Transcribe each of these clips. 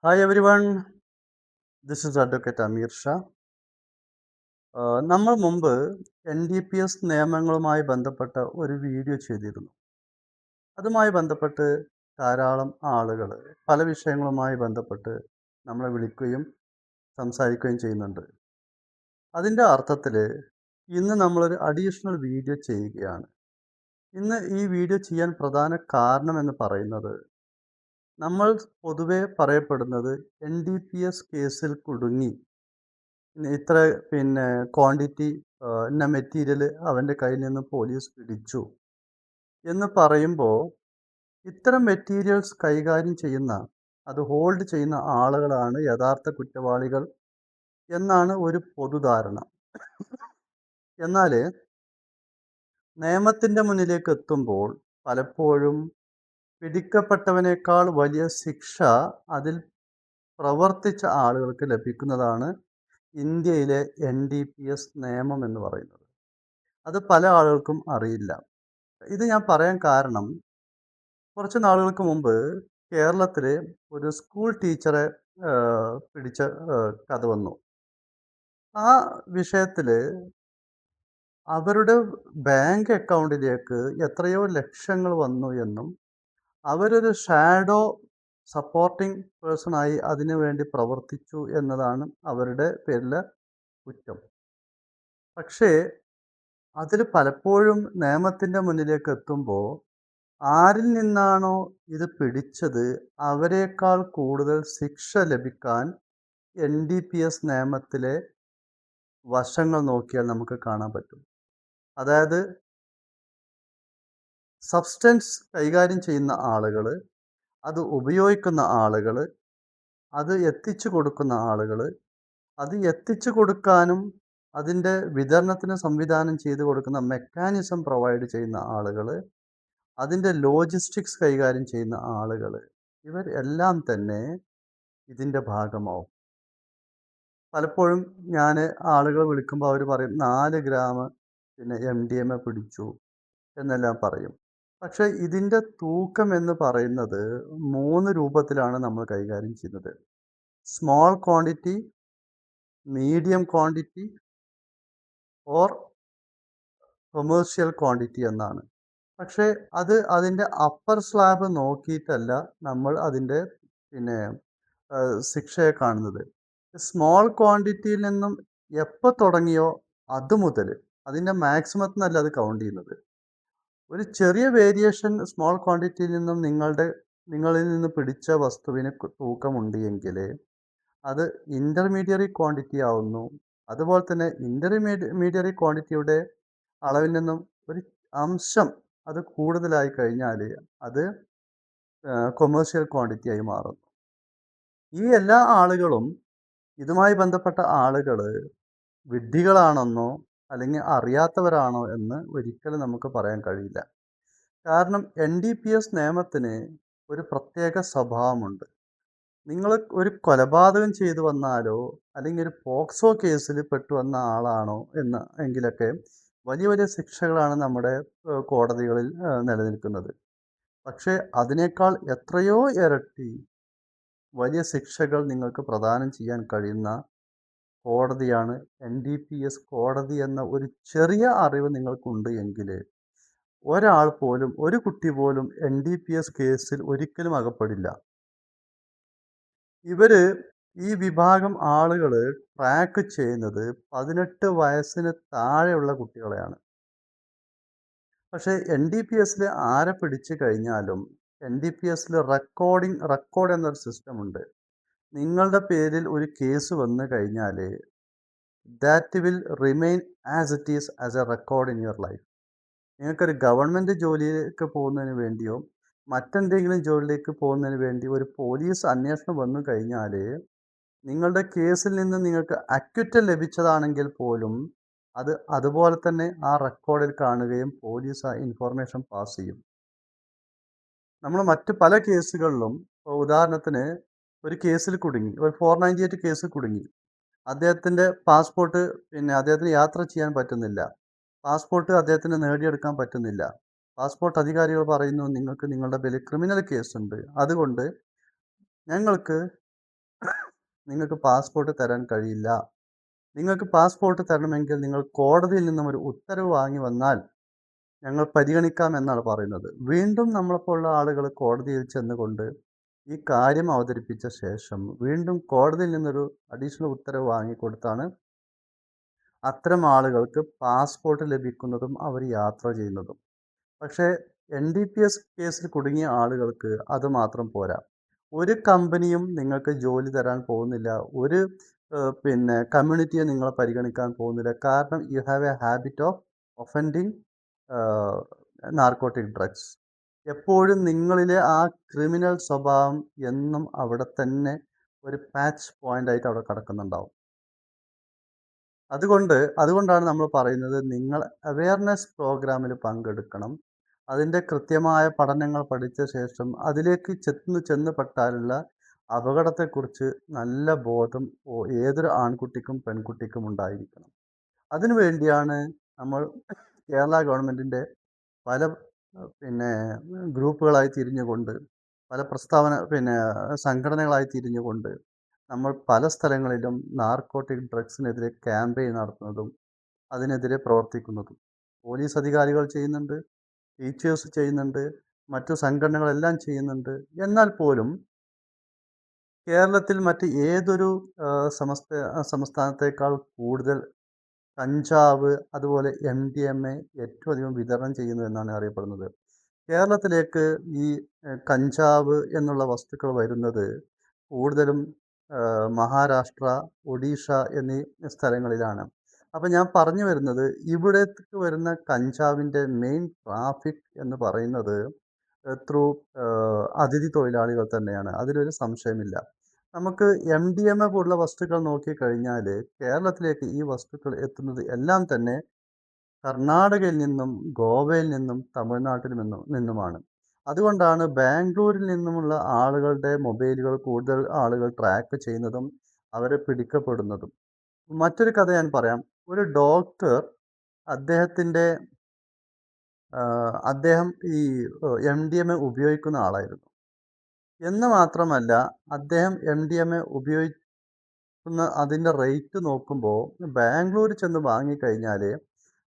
Hi everyone, this is Advocate Amir Shah. നമ്മൾ മുമ്പ് NDPS നിയമങ്ങളുമായി ബന്ധപ്പെട്ട ഒരു വീഡിയോ ചെയ്തിരുന്നു. അതുമായി ബന്ധപ്പെട്ട് ധാരാളം ആളുകൾ പല വിഷയങ്ങളുമായി ബന്ധപ്പെട്ട് നമ്മളെ വിളിക്കുകയും സംസാരിക്കുകയും ചെയ്യുന്നുണ്ട്. അതിൻ്റെ അർത്ഥത്തിൽ ഇന്ന് നമ്മളൊരു അഡീഷണൽ വീഡിയോ ചെയ്യുകയാണ്. ഇന്ന് ഈ വീഡിയോ ചെയ്യാൻ പ്രധാന കാരണം എന്ന് പറയുന്നത് നമ്മൾ പൊതുവെ പറയപ്പെടുന്നത് NDPS കേസിൽ കുടുങ്ങി ഇത്ര ക്വാണ്ടിറ്റി ഇന്ന മെറ്റീരിയൽ അവൻ്റെ കയ്യിൽ നിന്ന് പോലീസ് പിടിച്ചു എന്ന് പറയുമ്പോൾ ഇത്തരം മെറ്റീരിയൽസ് കൈകാര്യം ചെയ്യുന്ന അത് ഹോൾഡ് ചെയ്യുന്ന ആളുകളാണ് യഥാർത്ഥ കുറ്റവാളികൾ എന്നാണ് ഒരു പൊതുധാരണ. എന്നാൽ നിയമത്തിൻ്റെ മുന്നിലേക്ക് എത്തുമ്പോൾ പലപ്പോഴും പിടിക്കപ്പെട്ടവനേക്കാൾ വലിയ ശിക്ഷ അതിൽ പ്രവർത്തിച്ച ആളുകൾക്ക് ലഭിക്കുന്നതാണ് ഇന്ത്യയിലെ NDPS നിയമം എന്ന് പറയുന്നത്. അത് പല ആളുകൾക്കും അറിയില്ല. ഇത് ഞാൻ പറയാൻ കാരണം കുറച്ച് നാളുകൾക്ക് മുമ്പ് കേരളത്തിൽ ഒരു സ്കൂൾ ടീച്ചറെ പിടിച്ച കഥ വന്നു. ആ വിഷയത്തിൽ അവരുടെ ബാങ്ക് അക്കൗണ്ടിലേക്ക് എത്രയോ ലക്ഷങ്ങൾ വന്നു എന്നും അവരൊരു ഷാഡോ സപ്പോർട്ടിംഗ് പേഴ്സണായി അതിനു വേണ്ടി പ്രവർത്തിച്ചു എന്നതാണ് അവരുടെ പേരിലെ കുറ്റം. പക്ഷേ അതിൽ പലപ്പോഴും നിയമത്തിൻ്റെ മുന്നിലേക്ക് എത്തുമ്പോൾ ആരിൽ നിന്നാണോ ഇത് പിടിച്ചത് അവരെക്കാൾ കൂടുതൽ ശിക്ഷ ലഭിക്കാൻ NDPS നിയമത്തിലെ വശങ്ങൾ നോക്കിയാൽ നമുക്ക് കാണാൻ പറ്റും. അതായത് സബ്സ്റ്റൻസ് കൈകാര്യം ചെയ്യുന്ന ആളുകൾ, അത് ഉപയോഗിക്കുന്ന ആളുകൾ, അത് എത്തിച്ചു കൊടുക്കുന്ന ആളുകൾ, അത് എത്തിച്ചു കൊടുക്കാനും അതിൻ്റെ വിതരണത്തിന് സംവിധാനം ചെയ്തു കൊടുക്കുന്ന മെക്കാനിസം പ്രൊവൈഡ് ചെയ്യുന്ന ആളുകൾ, അതിൻ്റെ ലോജിസ്റ്റിക്സ് കൈകാര്യം ചെയ്യുന്ന ആളുകൾ, ഇവർ എല്ലാം തന്നെ ഇതിൻ്റെ ഭാഗമാവും. പലപ്പോഴും ഞാൻ ആളുകൾ വിളിക്കുമ്പോൾ അവർ പറയും 4 ഗ്രാം MDMA പിടിച്ചു എന്നെല്ലാം പറയും. പക്ഷേ ഇതിൻ്റെ തൂക്കം എന്ന് പറയുന്നത് 3 രൂപത്തിലാണ് നമ്മൾ കൈകാര്യം ചെയ്യുന്നത്. Small quantity, medium quantity or commercial quantity എന്നാണ്. പക്ഷേ അതിൻ്റെ അപ്പർ സ്ലാബ് നോക്കിയിട്ടല്ല നമ്മൾ അതിൻ്റെ ശിക്ഷയെ കാണുന്നത്. സ്മോൾ ക്വാണ്ടിറ്റിയിൽ നിന്നും എപ്പോൾ തുടങ്ങിയോ അത് മുതൽ അതിൻ്റെ മാക്സിമത്തിൽ നിന്നല്ല അത് കൗണ്ട് ചെയ്യുന്നത്. ഒരു ചെറിയ വേരിയേഷൻ സ്മോൾ ക്വാണ്ടിറ്റിയിൽ നിന്നും നിങ്ങളിൽ നിന്ന് പിടിച്ച വസ്തുവിന് തൂക്കമുണ്ട് എങ്കിൽ അത് ഇൻ്റർമീഡിയറി ക്വാണ്ടിറ്റി ആവുന്നു. അതുപോലെ തന്നെ ഇൻ്റർമീഡിയറി ക്വാണ്ടിറ്റിയുടെ അളവിൽ നിന്നും ഒരു അംശം അത് കൂടുതലായി കഴിഞ്ഞാൽ അത് കൊമേഴ്ഷ്യൽ ക്വാണ്ടിറ്റി ആയി മാറുന്നു. ഈ എല്ലാ ആളുകളും ഇതുമായി ബന്ധപ്പെട്ട ആളുകൾ വിഡ്ഢികളാണെന്നോ അല്ലെങ്കിൽ അറിയാത്തവരാണോ എന്ന് ഒരിക്കലും നമുക്ക് പറയാൻ കഴിയില്ല. കാരണം NDPS നിയമത്തിന് ഒരു പ്രത്യേക സ്വഭാവമുണ്ട്. നിങ്ങൾ ഒരു കൊലപാതകം ചെയ്തു വന്നാലോ അല്ലെങ്കിൽ ഒരു പോക്സോ കേസിൽ പെട്ടു വന്ന ആളാണോ എങ്കിലൊക്കെ വലിയ വലിയ ശിക്ഷകളാണ് നമ്മുടെ കോടതികളിൽ നിലനിൽക്കുന്നത്. പക്ഷേ അതിനേക്കാൾ എത്രയോ ഇരട്ടി വലിയ ശിക്ഷകൾ നിങ്ങൾക്ക് പ്രദാനം ചെയ്യാൻ കഴിയുന്ന കോടതിയാണ് NDPS കോടതി എന്ന ഒരു ചെറിയ അറിവ് നിങ്ങൾക്കുണ്ട് എങ്കിൽ ഒരാൾ പോലും ഒരു കുട്ടി പോലും NDPS കേസിൽ ഒരിക്കലും അകപ്പെടില്ല. ഈ വിഭാഗം ആളുകൾ ട്രാക്ക് ചെയ്യുന്നത് 18 വയസ്സിന് താഴെയുള്ള കുട്ടികളെയാണ്. പക്ഷേ NDPSൽ ആരെ പിടിച്ചു കഴിഞ്ഞാലും NDPSൽ റെക്കോർഡ് എന്നൊരു സിസ്റ്റം ഉണ്ട്. നിങ്ങളുടെ പേരിൽ ഒരു കേസ് വന്നു കഴിഞ്ഞാൽ that will remain as it is as A record in your life. നിങ്ങൾക്കൊരു ഗവൺമെൻറ് ജോലിയിലേക്ക് പോകുന്നതിന് വേണ്ടിയോ മറ്റെന്തെങ്കിലും ജോലിയിലേക്ക് പോകുന്നതിന് വേണ്ടി ഒരു പോലീസ് അന്വേഷണം വന്നു കഴിഞ്ഞാൽ നിങ്ങളുടെ കേസിൽ നിന്ന് നിങ്ങൾക്ക് അക്വിറ്റൽ ലഭിച്ചതാണെങ്കിൽ പോലും അത് അതുപോലെ തന്നെ ആ റെക്കോർഡിൽ കാണുകയും പോലീസ് ആ ഇൻഫോർമേഷൻ പാസ് ചെയ്യും. നമ്മൾ മറ്റ് പല കേസുകളിലും ഉദാഹരണത്തിന് ഒരു കേസിൽ കുടുങ്ങി, ഒരു 498 കേസ് കുടുങ്ങി, അദ്ദേഹത്തിൻ്റെ പാസ്പോർട്ട് അദ്ദേഹത്തിന് യാത്ര ചെയ്യാൻ പറ്റുന്നില്ല, പാസ്പോർട്ട് അദ്ദേഹത്തിന് നേടിയെടുക്കാൻ പറ്റുന്നില്ല. പാസ്പോർട്ട് അധികാരികൾ പറയുന്നു നിങ്ങൾക്ക് നിങ്ങളുടെ പേരിൽ ക്രിമിനൽ കേസുണ്ട്, അതുകൊണ്ട് ഞങ്ങൾക്ക് നിങ്ങൾക്ക് പാസ്പോർട്ട് തരാൻ കഴിയില്ല. നിങ്ങൾക്ക് പാസ്പോർട്ട് തരണമെങ്കിൽ നിങ്ങൾ കോടതിയിൽ നിന്നും ഒരു ഉത്തരവ് വാങ്ങി വന്നാൽ ഞങ്ങൾ പരിഗണിക്കാം എന്നാണ് പറയുന്നത്. വീണ്ടും നമ്മളെപ്പോലുള്ള ആളുകൾ കോടതിയിൽ ചെന്നുകൊണ്ട് ഈ കാര്യം അവതരിപ്പിച്ച ശേഷം വീണ്ടും കോടതിയിൽ നിന്നൊരു അഡീഷണൽ ഉത്തരവ് വാങ്ങിക്കൊടുത്താണ് അത്തരം ആളുകൾക്ക് പാസ്പോർട്ട് ലഭിക്കുന്നതും അവർ യാത്ര ചെയ്യുന്നതും. പക്ഷേ NDPS കേസിൽ കുടുങ്ങിയ ആളുകൾക്ക് അത് മാത്രം പോരാ. ഒരു കമ്പനിയും നിങ്ങൾക്ക് ജോലി തരാൻ പോകുന്നില്ല. ഒരു കമ്മ്യൂണിറ്റിയെ നിങ്ങളെ പരിഗണിക്കാൻ പോകുന്നില്ല. കാരണം you have A habit of offending narcotic drugs. എപ്പോഴും നിങ്ങളിലെ ആ ക്രിമിനൽ സ്വഭാവം എന്നും അവിടെ തന്നെ ഒരു പാച്ച് പോയിൻ്റായിട്ട് അവിടെ കിടക്കുന്നുണ്ടാവും. അതുകൊണ്ടാണ് നമ്മൾ പറയുന്നത് നിങ്ങൾ അവെയർനെസ് പ്രോഗ്രാമിൽ പങ്കെടുക്കണം. അതിൻ്റെ കൃത്യമായ പഠനങ്ങൾ പഠിച്ച ശേഷം അതിലേക്ക് ചെന്നുപെട്ടാലുള്ള അപകടത്തെക്കുറിച്ച് നല്ല ബോധം ഏതൊരു ആൺകുട്ടിക്കും പെൺകുട്ടിക്കും ഉണ്ടായിരിക്കണം. അതിനു വേണ്ടിയാണ് നമ്മൾ കേരള ഗവൺമെൻറ്റിൻ്റെ പല ഗ്രൂപ്പുകളായി തിരിഞ്ഞുകൊണ്ട് പല സംഘടനകളായി തിരിഞ്ഞുകൊണ്ട് നമ്മൾ പല സ്ഥലങ്ങളിലും നാർക്കോട്ടിക് ഡ്രഗ്സിനെതിരെ ക്യാമ്പയിൻ നടത്തുന്നതും അതിനെതിരെ പ്രവർത്തിക്കുന്നതും. പോലീസ് അധികാരികൾ ചെയ്യുന്നുണ്ട്, ടീച്ചേഴ്സ് ചെയ്യുന്നുണ്ട്, മറ്റു സംഘടനകളെല്ലാം ചെയ്യുന്നുണ്ട്. എന്നാൽ പോലും കേരളത്തിൽ മറ്റ് ഏതൊരു സംസ്ഥാനത്തേക്കാൾ കൂടുതൽ കഞ്ചാവ് അതുപോലെ MDMA ഏറ്റവും അധികം വിതരണം ചെയ്യുന്നു എന്നാണ് അറിയപ്പെടുന്നത്. കേരളത്തിലേക്ക് ഈ കഞ്ചാവ് എന്നുള്ള വസ്തുക്കൾ വരുന്നത് കൂടുതലും മഹാരാഷ്ട്ര, ഒഡീഷ എന്നീ സ്ഥലങ്ങളിലാണ്. അപ്പോൾ ഞാൻ പറഞ്ഞു വരുന്നത് ഇവിടേക്ക് വരുന്ന കഞ്ചാവിൻ്റെ മെയിൻ ട്രാഫിക് എന്ന് പറയുന്നത് ത്രൂ അതിഥി തൊഴിലാളികൾ തന്നെയാണ്. അതിലൊരു സംശയമില്ല. നമുക്ക് MDMA പോലുള്ള വസ്തുക്കൾ നോക്കിക്കഴിഞ്ഞാൽ കേരളത്തിലേക്ക് ഈ വസ്തുക്കൾ എത്തുന്നത് എല്ലാം തന്നെ കർണാടകയിൽ നിന്നും ഗോവയിൽ നിന്നും തമിഴ്നാട്ടിൽ നിന്നുമാണ്. അതുകൊണ്ടാണ് ബാംഗ്ലൂരിൽ നിന്നുമുള്ള ആളുകളുടെ മൊബൈലുകൾ കൂടുതൽ ആളുകൾ ട്രാക്ക് ചെയ്യുന്നതും അവരെ പിടിക്കപ്പെടുന്നതും. മറ്റൊരു കഥ ഞാൻ പറയാം. ഒരു ഡോക്ടർ അദ്ദേഹം ഈ MDMA ഉപയോഗിക്കുന്ന ആളായിരുന്നു. എന്ന് മാത്രമല്ല അദ്ദേഹം MDMA ഉപയോഗിക്കുന്ന അതിൻ്റെ റേറ്റ് നോക്കുമ്പോൾ ബാംഗ്ലൂർ ചെന്ന് വാങ്ങിക്കഴിഞ്ഞാൽ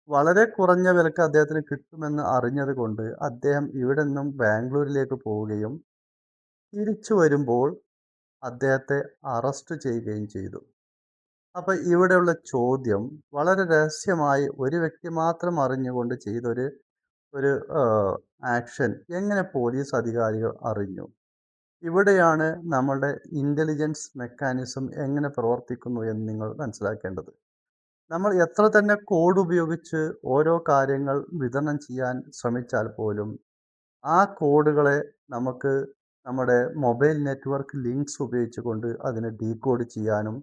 വളരെ കുറഞ്ഞ വിലക്ക് അദ്ദേഹത്തിന് കിട്ടുമെന്ന് അറിഞ്ഞത് കൊണ്ട് അദ്ദേഹം ഇവിടെ നിന്നും ബാംഗ്ലൂരിലേക്ക് പോവുകയും തിരിച്ചു വരുമ്പോൾ അദ്ദേഹത്തെ അറസ്റ്റ് ചെയ്യുകയും ചെയ്തു. അപ്പോൾ ഇവിടെയുള്ള ചോദ്യം വളരെ രഹസ്യമായി ഒരു വ്യക്തി മാത്രം അറിഞ്ഞുകൊണ്ട് ചെയ്തൊരു ആക്ഷൻ എങ്ങനെ പോലീസ് അധികാരികൾ അറിഞ്ഞു? ഇവിടെയാണ് നമ്മളുടെ ഇൻ്റലിജൻസ് മെക്കാനിസം എങ്ങനെ പ്രവർത്തിക്കുന്നു എന്ന് നിങ്ങൾ മനസ്സിലാക്കേണ്ടത്. നമ്മൾ എത്ര തന്നെ കോഡ് ഉപയോഗിച്ച് ഓരോ കാര്യങ്ങൾ വിതരണം ചെയ്യാൻ ശ്രമിച്ചാൽ പോലും ആ കോഡുകളെ നമുക്ക് നമ്മുടെ മൊബൈൽ നെറ്റ്വർക്ക് ലിങ്ക്സ് ഉപയോഗിച്ചുകൊണ്ട് അതിനെ ഡീകോഡ് ചെയ്യാനും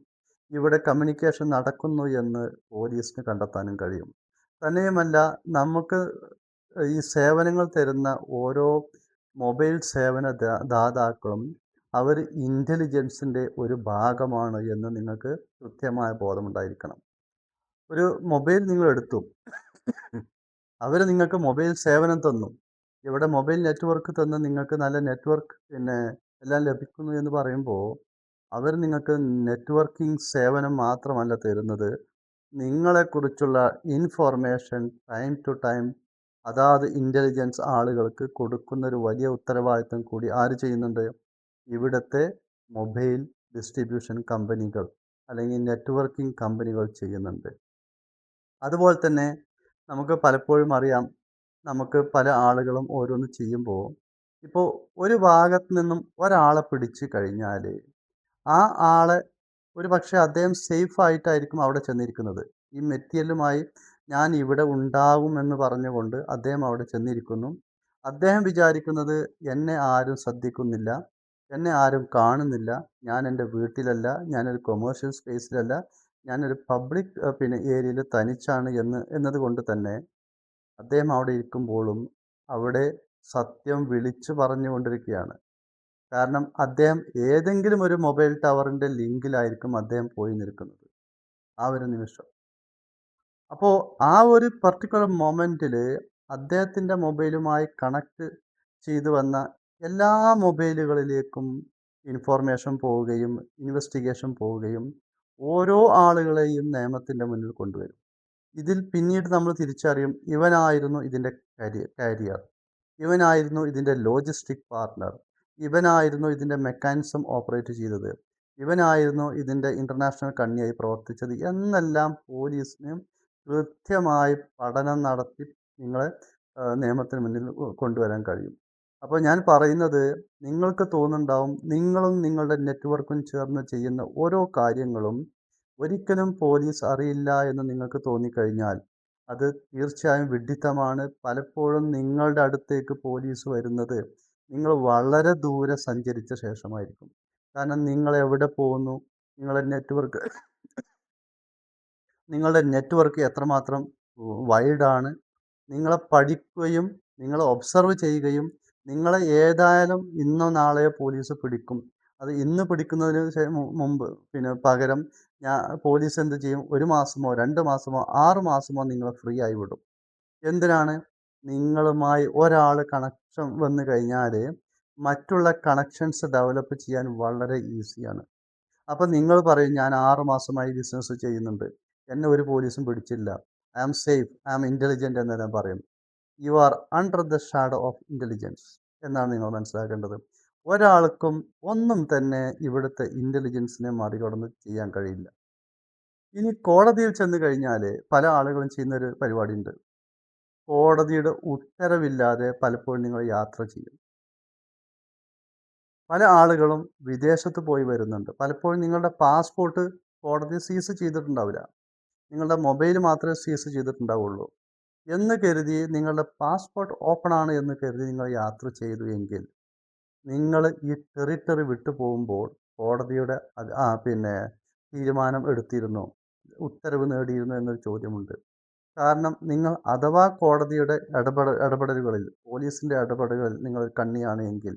ഇവിടെ കമ്മ്യൂണിക്കേഷൻ നടക്കുന്നു എന്ന് പോലീസിന് കണ്ടെത്താനും കഴിയും. തന്നെയുമല്ല നമുക്ക് ഈ സേവനങ്ങൾ തരുന്ന ഓരോ മൊബൈൽ സേവന ദാതാക്കളും അവർ ഇൻ്റലിജൻസിൻ്റെ ഒരു ഭാഗമാണ് എന്ന് നിങ്ങൾക്ക് കൃത്യമായ ബോധമുണ്ടായിരിക്കണം. ഒരു മൊബൈൽ നിങ്ങൾ എടുത്തു, അവർ നിങ്ങൾക്ക് മൊബൈൽ സേവനം തന്നു, ഇവിടെ മൊബൈൽ നെറ്റ്വർക്ക് തന്ന് നിങ്ങൾക്ക് നല്ല നെറ്റ്വർക്ക് എല്ലാം ലഭിക്കുന്നു എന്ന് പറയുമ്പോൾ അവർ നിങ്ങൾക്ക് നെറ്റ്വർക്കിംഗ് സേവനം മാത്രമല്ല തരുന്നത്, നിങ്ങളെക്കുറിച്ചുള്ള ഇൻഫോർമേഷൻ ടൈം ടു ടൈം അതാത് ഇൻ്റലിജൻസ് ആളുകൾക്ക് കൊടുക്കുന്നൊരു വലിയ ഉത്തരവാദിത്തം കൂടി ആര് ചെയ്യുന്നുണ്ട്? ഇവിടുത്തെ മൊബൈൽ ഡിസ്ട്രിബ്യൂഷൻ കമ്പനികൾ അല്ലെങ്കിൽ നെറ്റ്വർക്കിംഗ് കമ്പനികൾ ചെയ്യുന്നുണ്ട്. അതുപോലെ തന്നെ നമുക്ക് പലപ്പോഴും അറിയാം, നമുക്ക് പല ആളുകളും ഓരോന്ന് ചെയ്യുമ്പോൾ ഇപ്പോൾ ഒരു ഭാഗത്ത് നിന്നും ഒരാളെ പിടിച്ചു കഴിഞ്ഞാൽ ആ ആളെ ഒരു പക്ഷേ അദ്ദേഹം സേഫ് ആയിട്ടായിരിക്കും അവിടെ ചെന്നിരിക്കുന്നത്. ഈ മെറ്റീരിയലുമായി ഞാൻ ഇവിടെ ഉണ്ടാകുമെന്ന് പറഞ്ഞുകൊണ്ട് അദ്ദേഹം അവിടെ ചെന്നിരിക്കുന്നു. അദ്ദേഹം വിചാരിക്കുന്നത് എന്നെ ആരും ശ്രദ്ധിക്കുന്നില്ല, എന്നെ ആരും കാണുന്നില്ല, ഞാൻ എൻ്റെ വീട്ടിലല്ല, ഞാനൊരു കൊമേഴ്ഷ്യൽ സ്പേസിലല്ല, ഞാനൊരു പബ്ലിക് ഏരിയയിൽ തനിച്ചാണ് എന്നതുകൊണ്ട് തന്നെ അദ്ദേഹം അവിടെ ഇരിക്കുമ്പോഴും അവിടെ സത്യം വിളിച്ചു പറഞ്ഞുകൊണ്ടിരിക്കുകയാണ്. കാരണം അദ്ദേഹം ഏതെങ്കിലും ഒരു മൊബൈൽ ടവറിൻ്റെ ലിങ്കിലായിരിക്കും അദ്ദേഹം പോയി നിൽക്കുന്നത് ആ ഒരു നിമിഷം. അപ്പോൾ ആ ഒരു പർട്ടിക്കുലർ മൊമെൻറ്റിൽ അദ്ദേഹത്തിൻ്റെ മൊബൈലുമായി കണക്ട് ചെയ്തു വന്ന എല്ലാ മൊബൈലുകളിലേക്കും ഇൻഫോർമേഷൻ പോവുകയും ഇൻവെസ്റ്റിഗേഷൻ പോവുകയും ഓരോ ആളുകളെയും നിയമത്തിൻ്റെ മുന്നിൽ കൊണ്ടുവരും. ഇതിൽ പിന്നീട് നമ്മൾ തിരിച്ചറിയും ഇവനായിരുന്നു ഇതിൻ്റെ കാരിയർ, ഇവനായിരുന്നു ഇതിൻ്റെ ലോജിസ്റ്റിക് പാർട്ട്ണർ, ഇവനായിരുന്നു ഇതിൻ്റെ മെക്കാനിസം ഓപ്പറേറ്റ് ചെയ്തത്, ഇവനായിരുന്നു ഇതിൻ്റെ ഇൻ്റർനാഷണൽ കണ്ണിയായി പ്രവർത്തിച്ചത് എന്നെല്ലാം പോലീസിന് കൃത്യമായി പഠനം നടത്തി നിങ്ങളെ നിയമത്തിന് മുന്നിൽ കൊണ്ടുവരാൻ കഴിയും. അപ്പോൾ ഞാൻ പറയുന്നത്, നിങ്ങൾക്ക് തോന്നുന്നുണ്ടാവും നിങ്ങളും നിങ്ങളുടെ നെറ്റ്വർക്കും ചേർന്ന് ചെയ്യുന്ന ഓരോ കാര്യങ്ങളും ഒരിക്കലും പോലീസ് അറിയില്ല എന്ന് നിങ്ങൾക്ക് തോന്നിക്കഴിഞ്ഞാൽ അത് തീർച്ചയായും വിഡ്ഢിത്തമാണ്. പലപ്പോഴും നിങ്ങളുടെ അടുത്തേക്ക് പോലീസ് വരുന്നത് നിങ്ങൾ വളരെ ദൂരെ സഞ്ചരിച്ച ശേഷമായിരിക്കും. കാരണം നിങ്ങൾ എവിടെ പോകുന്നു, നിങ്ങളുടെ നെറ്റ്വർക്ക് എത്രമാത്രം വൈഡാണ്, നിങ്ങളെ പഠിക്കുകയും നിങ്ങളെ ഒബ്സർവ് ചെയ്യുകയും നിങ്ങളെ ഏതായാലും ഇന്നോ നാളെയോ പോലീസ് പിടിക്കും. അത് ഇന്ന് പിടിക്കുന്നതിന് മുമ്പ് പകരം പോലീസ് എന്ത് ചെയ്യും, 1 മാസമോ 2 മാസമോ 6 മാസമോ നിങ്ങളെ ഫ്രീ ആയി വിടും. എന്തിനാണ്? നിങ്ങളുമായി ഒരാൾ കണക്ഷൻ വന്നു കഴിഞ്ഞാൽ മറ്റുള്ള കണക്ഷൻസ് ഡെവലപ്പ് ചെയ്യാൻ വളരെ ഈസിയാണ്. അപ്പം നിങ്ങൾ പറയും ഞാൻ 6 മാസമായി ബിസിനസ് ചെയ്യുന്നുണ്ട്, എന്നെ ഒരു പോലീസും പിടിച്ചില്ല, I am safe, I am intelligent എന്നെല്ലാം പറയും. You are under the shadow of intelligence എന്നാണ് നിങ്ങൾ മനസ്സിലാക്കേണ്ടത്. ഒരാൾക്കും ഒന്നും തന്നെ ഇവിടുത്തെ ഇൻ്റലിജൻസിനെ മറികടന്ന് ചെയ്യാൻ കഴിയില്ല. ഇനി കോടതിയിൽ ചെന്ന് കഴിഞ്ഞാൽ പല ആളുകളും ചെയ്യുന്നൊരു പരിപാടിയുണ്ട്. കോടതിയുടെ ഉത്തരവില്ലാതെ പലപ്പോഴും നിങ്ങൾ യാത്ര ചെയ്യും. പല ആളുകളും വിദേശത്ത് പോയി വരുന്നുണ്ട്. പലപ്പോഴും നിങ്ങളുടെ പാസ്പോർട്ട് കോടതി സീസ് ചെയ്തിട്ടുണ്ടാവില്ല. നിങ്ങളുടെ മൊബൈൽ മാത്രമേ സീസ് ചെയ്തിട്ടുണ്ടാവുള്ളൂ. എന്ന് കരുതി നിങ്ങളുടെ പാസ്പോർട്ട് ഓപ്പൺ ആണ് എന്ന് കരുതി നിങ്ങൾ യാത്ര ചെയ്തു എങ്കിൽ നിങ്ങൾ ഈ ടെറിട്ടറി വിട്ടു പോകുമ്പോൾ കോടതിയുടെ തീരുമാനം എടുത്തിരുന്നു, ഉത്തരവ് നേടിയിരുന്നു എന്നൊരു ചോദ്യമുണ്ട്. കാരണം നിങ്ങൾ അഥവാ കോടതിയുടെ ഇടപെടലുകളിൽ, പോലീസിൻ്റെ ഇടപെടലുകളിൽ നിങ്ങൾ കണ്ണിയാണ് എങ്കിൽ,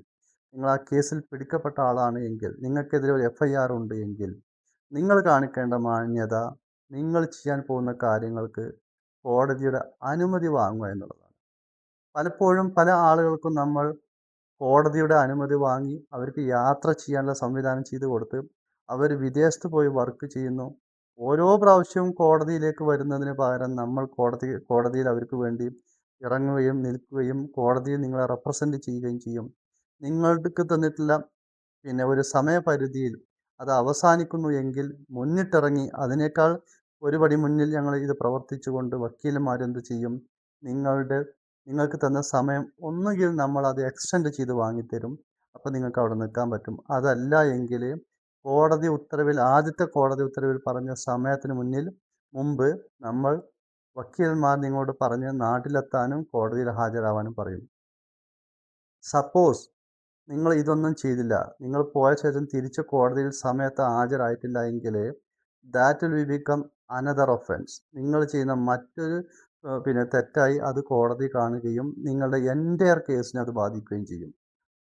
നിങ്ങൾ ആ കേസിൽ പിടിക്കപ്പെട്ട ആളാണ് എങ്കിൽ, നിങ്ങൾക്കെതിരെ ഒരു FIR ഉണ്ട് എങ്കിൽ, നിങ്ങൾ കാണിക്കേണ്ട മാന്യത നിങ്ങൾ ചെയ്യാൻ പോകുന്ന കാര്യങ്ങൾക്ക് കോടതിയുടെ അനുമതി വാങ്ങുക എന്നുള്ളതാണ്. പലപ്പോഴും പല ആളുകൾക്കും നമ്മൾ കോടതിയുടെ അനുമതി വാങ്ങി അവർക്ക് യാത്ര ചെയ്യാനുള്ള സംവിധാനം ചെയ്ത് കൊടുത്ത് അവർ വിദേശത്ത് പോയി വർക്ക് ചെയ്യുന്നു. ഓരോ പ്രാവശ്യവും കോടതിയിലേക്ക് വരുന്നതിന് പകരം നമ്മൾ കോടതിയിൽ അവർക്ക് വേണ്ടി ഇറങ്ങുകയും നിൽക്കുകയും കോടതിയിൽ നിങ്ങളെ റെപ്രസെൻ്റ് ചെയ്യുകയും ചെയ്യും. നിങ്ങൾക്ക് തന്നിട്ടുള്ള ഒരു സമയപരിധിയിൽ അത് അവസാനിക്കുന്നു എങ്കിൽ മുന്നിട്ടിറങ്ങി അതിനേക്കാൾ ഒരു പടി മുന്നിൽ ഞങ്ങൾ ഇത് പ്രവർത്തിച്ചുകൊണ്ട് വക്കീലന്മാരെന്ത് ചെയ്യും, നിങ്ങൾക്ക് തന്ന സമയം ഒന്നുകിൽ നമ്മൾ അത് എക്സ്റ്റെൻഡ് ചെയ്ത് വാങ്ങിത്തരും. അപ്പോൾ നിങ്ങൾക്ക് അവിടെ നിൽക്കാൻ പറ്റും. അതല്ല എങ്കിൽ ആദ്യത്തെ കോടതി ഉത്തരവിൽ പറഞ്ഞ സമയത്തിന് മുമ്പ് നമ്മൾ വക്കീലന്മാർ നിങ്ങളോട് പറഞ്ഞ് നാട്ടിലെത്താനും കോടതിയിൽ ഹാജരാവാനും പറയും. സപ്പോസ് നിങ്ങൾ ഇതൊന്നും ചെയ്തില്ല, നിങ്ങൾ പോയ ശേഷം തിരിച്ച് കോടതിയിൽ സമയത്ത് ഹാജരായിട്ടില്ല എങ്കിൽ that will become another offence. നിങ്ങൾ ചെയ്യുന്ന മറ്റൊരു തെറ്റായി അത് കോടതി കാണുകയും നിങ്ങളുടെ എൻ്റയർ കേസിനെ അത് ബാധിക്കുകയും ചെയ്യും.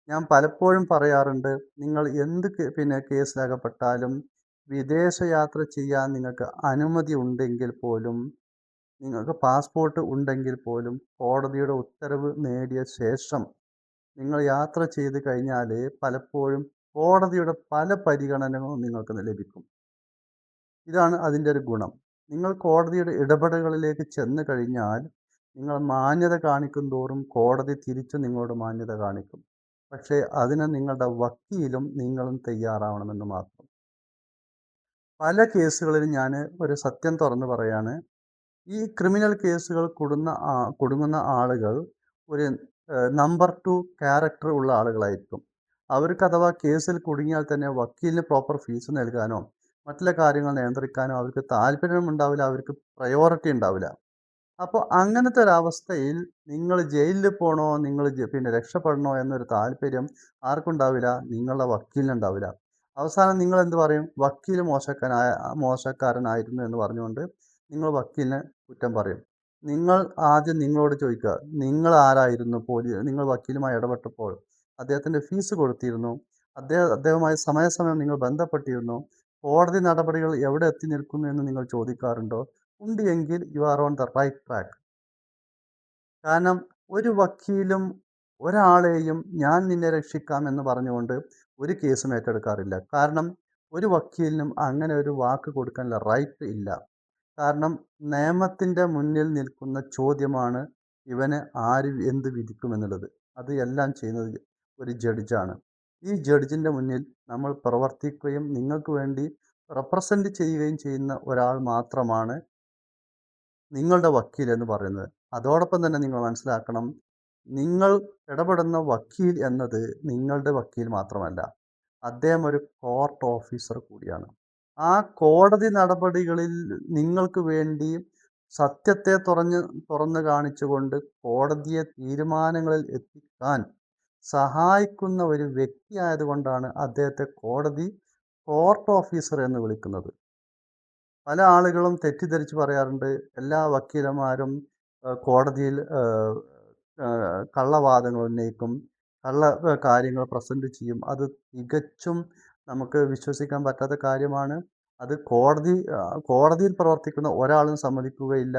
ഞാൻ പലപ്പോഴും പറയാറുണ്ട്, നിങ്ങൾ എന്ത് കേസിലകപ്പെട്ടാലും വിദേശയാത്ര ചെയ്യാൻ നിങ്ങൾക്ക് അനുമതി ഉണ്ടെങ്കിൽ പോലും, നിങ്ങൾക്ക് പാസ്പോർട്ട് ഉണ്ടെങ്കിൽ പോലും കോടതിയുടെ ഉത്തരവ് നേടിയ ശേഷം നിങ്ങൾ യാത്ര ചെയ്ത് കഴിഞ്ഞാൽ പലപ്പോഴും കോടതിയുടെ പല പരിഗണനകളും നിങ്ങൾക്ക് ലഭിക്കും. ഇതാണ് അതിൻ്റെ ഒരു ഗുണം. നിങ്ങൾ കോടതിയുടെ ഇടപെടലുകളിലേക്ക് ചെന്ന് കഴിഞ്ഞാൽ നിങ്ങൾ മാന്യത കാണിക്കും തോറും കോടതി തിരിച്ചു നിങ്ങളോട് മാന്യത കാണിക്കും. പക്ഷേ അതിന് നിങ്ങളുടെ വക്കീലും നിങ്ങളും തയ്യാറാവണമെന്ന് മാത്രം. പല കേസുകളിലും ഞാൻ ഒരു സത്യം തുറന്ന് പറയാണ്, ഈ ക്രിമിനൽ കേസുകൾ കുടുങ്ങുന്ന ആളുകൾ ഒരു നമ്പർ 2 ക്യാരക്ടർ ഉള്ള ആളുകളായിരിക്കും. അവർക്ക് അഥവാ കേസിൽ കുടുങ്ങിയാൽ തന്നെ വക്കീലിന് പ്രോപ്പർ ഫീസ് നൽകാനോ മറ്റുള്ള കാര്യങ്ങൾ നിയന്ത്രിക്കാനോ അവർക്ക് താല്പര്യമുണ്ടാവില്ല, അവർക്ക് പ്രയോറിറ്റി ഉണ്ടാവില്ല. അപ്പോൾ അങ്ങനത്തെ ഒരവസ്ഥയിൽ നിങ്ങൾ ജയിലിൽ പോകണോ, നിങ്ങൾ രക്ഷപ്പെടണോ എന്നൊരു താല്പര്യം ആർക്കുണ്ടാവില്ല, നിങ്ങളുടെ വക്കീലിനുണ്ടാവില്ല. അവസാനം നിങ്ങൾ എന്ത് പറയും, വക്കീൽ മോശക്കാരനായിരുന്നു എന്ന് പറഞ്ഞുകൊണ്ട് നിങ്ങൾ വക്കീലിനെ കുറ്റം പറയും. നിങ്ങൾ ആദ്യം നിങ്ങളോട് ചോദിക്കുക, നിങ്ങൾ ആരായിരുന്നു? നിങ്ങൾ വക്കീലുമായി ഇടപെട്ടപ്പോൾ അദ്ദേഹത്തിൻ്റെ ഫീസ് കൊടുത്തിരുന്നു? അദ്ദേഹവുമായി സമയാസമയം നിങ്ങൾ ബന്ധപ്പെട്ടിരുന്നു? കോടതി നടപടികൾ എവിടെ എത്തി നിൽക്കുന്നു എന്ന് നിങ്ങൾ ചോദിക്കാറുണ്ടോ? ഉണ്ട് എങ്കിൽ you are on the right track. കാരണം ഒരു വക്കീലും ഒരാളെയും ഞാൻ നിന്നെ രക്ഷിക്കാം എന്ന് പറഞ്ഞുകൊണ്ട് ഒരു കേസും ഏറ്റെടുക്കാറില്ല. കാരണം ഒരു വക്കീലിനും അങ്ങനെ ഒരു വാക്ക് കൊടുക്കാനുള്ള റൈറ്റ് ഇല്ല. കാരണം നിയമത്തിൻ്റെ മുന്നിൽ നിൽക്കുന്ന ചോദ്യമാണ് ഇവന് ആര് എന്ത് വിധിക്കുമെന്നുള്ളത്. അത് എല്ലാം ചെയ്യുന്നത് ഒരു ജഡ്ജാണ്. ഈ ജഡ്ജിൻ്റെ മുന്നിൽ നമ്മൾ പ്രവർത്തിക്കുകയും നിങ്ങൾക്ക് വേണ്ടി റെപ്രസെൻ്റ് ചെയ്യുകയും ചെയ്യുന്ന ഒരാൾ മാത്രമാണ് നിങ്ങളുടെ വക്കീൽ എന്ന് പറയുന്നത്. അതോടൊപ്പം തന്നെ നിങ്ങൾ മനസ്സിലാക്കണം, നിങ്ങൾ ഇടപെടുന്ന വക്കീൽ എന്നത് നിങ്ങളുടെ വക്കീൽ മാത്രമല്ല. അദ്ദേഹം ഒരു കോർട്ട് ഓഫീസർ കൂടിയാണ്. ആ കോടതി നടപടികളിൽ നിങ്ങൾക്ക് വേണ്ടി സത്യത്തെ തുറന്ന് കാണിച്ചുകൊണ്ട് കോടതിയെ തീരുമാനങ്ങളിൽ എത്തിക്കാൻ സഹായിക്കുന്ന ഒരു വ്യക്തിയായതുകൊണ്ടാണ് അദ്ദേഹത്തെ കോർട്ട് ഓഫീസർ എന്ന് വിളിക്കുന്നത്. പല ആളുകളും തെറ്റിദ്ധരിച്ച് പറയാറുണ്ട് എല്ലാ വക്കീലന്മാരും കോടതിയിൽ കള്ളവാദങ്ങൾ ഉന്നയിക്കും, കാര്യങ്ങൾ പ്രസൻറ്റ് ചെയ്യും. അത് തികച്ചും നമുക്ക് വിശ്വസിക്കാൻ പറ്റാത്ത കാര്യമാണ്. അത് കോടതിയിൽ പ്രവർത്തിക്കുന്ന ഒരാളും സമ്മതിക്കുകയില്ല.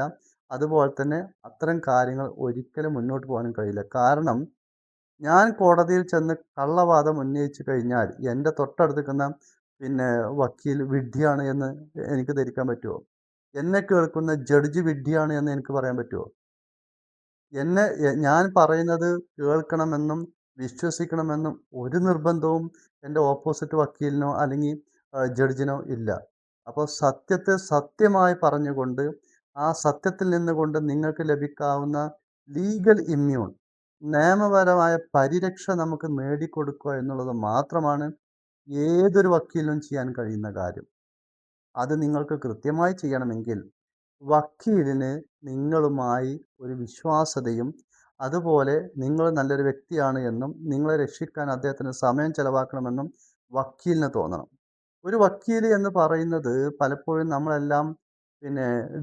അതുപോലെ തന്നെ അത്തരം കാര്യങ്ങൾ ഒരിക്കലും മുന്നോട്ട് പോകാനും കഴിയില്ല. കാരണം ഞാൻ കോടതിയിൽ ചെന്ന് കള്ളവാദം ഉന്നയിച്ചു കഴിഞ്ഞാൽ എൻ്റെ തൊട്ടടുത്ത് നിൽക്കുന്ന വക്കീൽ വിഡ്ഢിയാണ് എന്ന് എനിക്ക് ധരിക്കാൻ പറ്റുമോ? എന്നെ കേൾക്കുന്ന ജഡ്ജി വിഡ്ഢിയാണ് എന്ന് എനിക്ക് പറയാൻ പറ്റുമോ? ഞാൻ പറയുന്നത് കേൾക്കണമെന്നും വിശ്വസിക്കണമെന്നും ഒരു നിർബന്ധവും എൻ്റെ ഓപ്പോസിറ്റ് വക്കീലിനോ അല്ലെങ്കിൽ ജഡ്ജിനോ ഇല്ല. അപ്പോൾ സത്യത്തെ സത്യമായി പറഞ്ഞുകൊണ്ട് ആ സത്യത്തിൽ നിന്നുകൊണ്ട് നിങ്ങൾക്ക് ലഭിക്കാവുന്ന ലീഗൽ ഇമ്മ്യൂൺ, നിയമപരമായ പരിരക്ഷ നമുക്ക് നേടിക്കൊടുക്കുക എന്നുള്ളത് മാത്രമാണ് ഏതൊരു വക്കീലിനും ചെയ്യാൻ കഴിയുന്ന കാര്യം. അത് നിങ്ങൾക്ക് കൃത്യമായി ചെയ്യണമെങ്കിൽ വക്കീലിന് നിങ്ങളുമായി ഒരു വിശ്വാസ്യതയും അതുപോലെ നിങ്ങൾ നല്ലൊരു വ്യക്തിയാണ് എന്നും നിങ്ങളെ രക്ഷിക്കാൻ അദ്ദേഹത്തിന് സമയം ചെലവാക്കണമെന്നും വക്കീലിന് തോന്നണം. ഒരു വക്കീൽ എന്ന് പറയുന്നത് പലപ്പോഴും നമ്മളെല്ലാം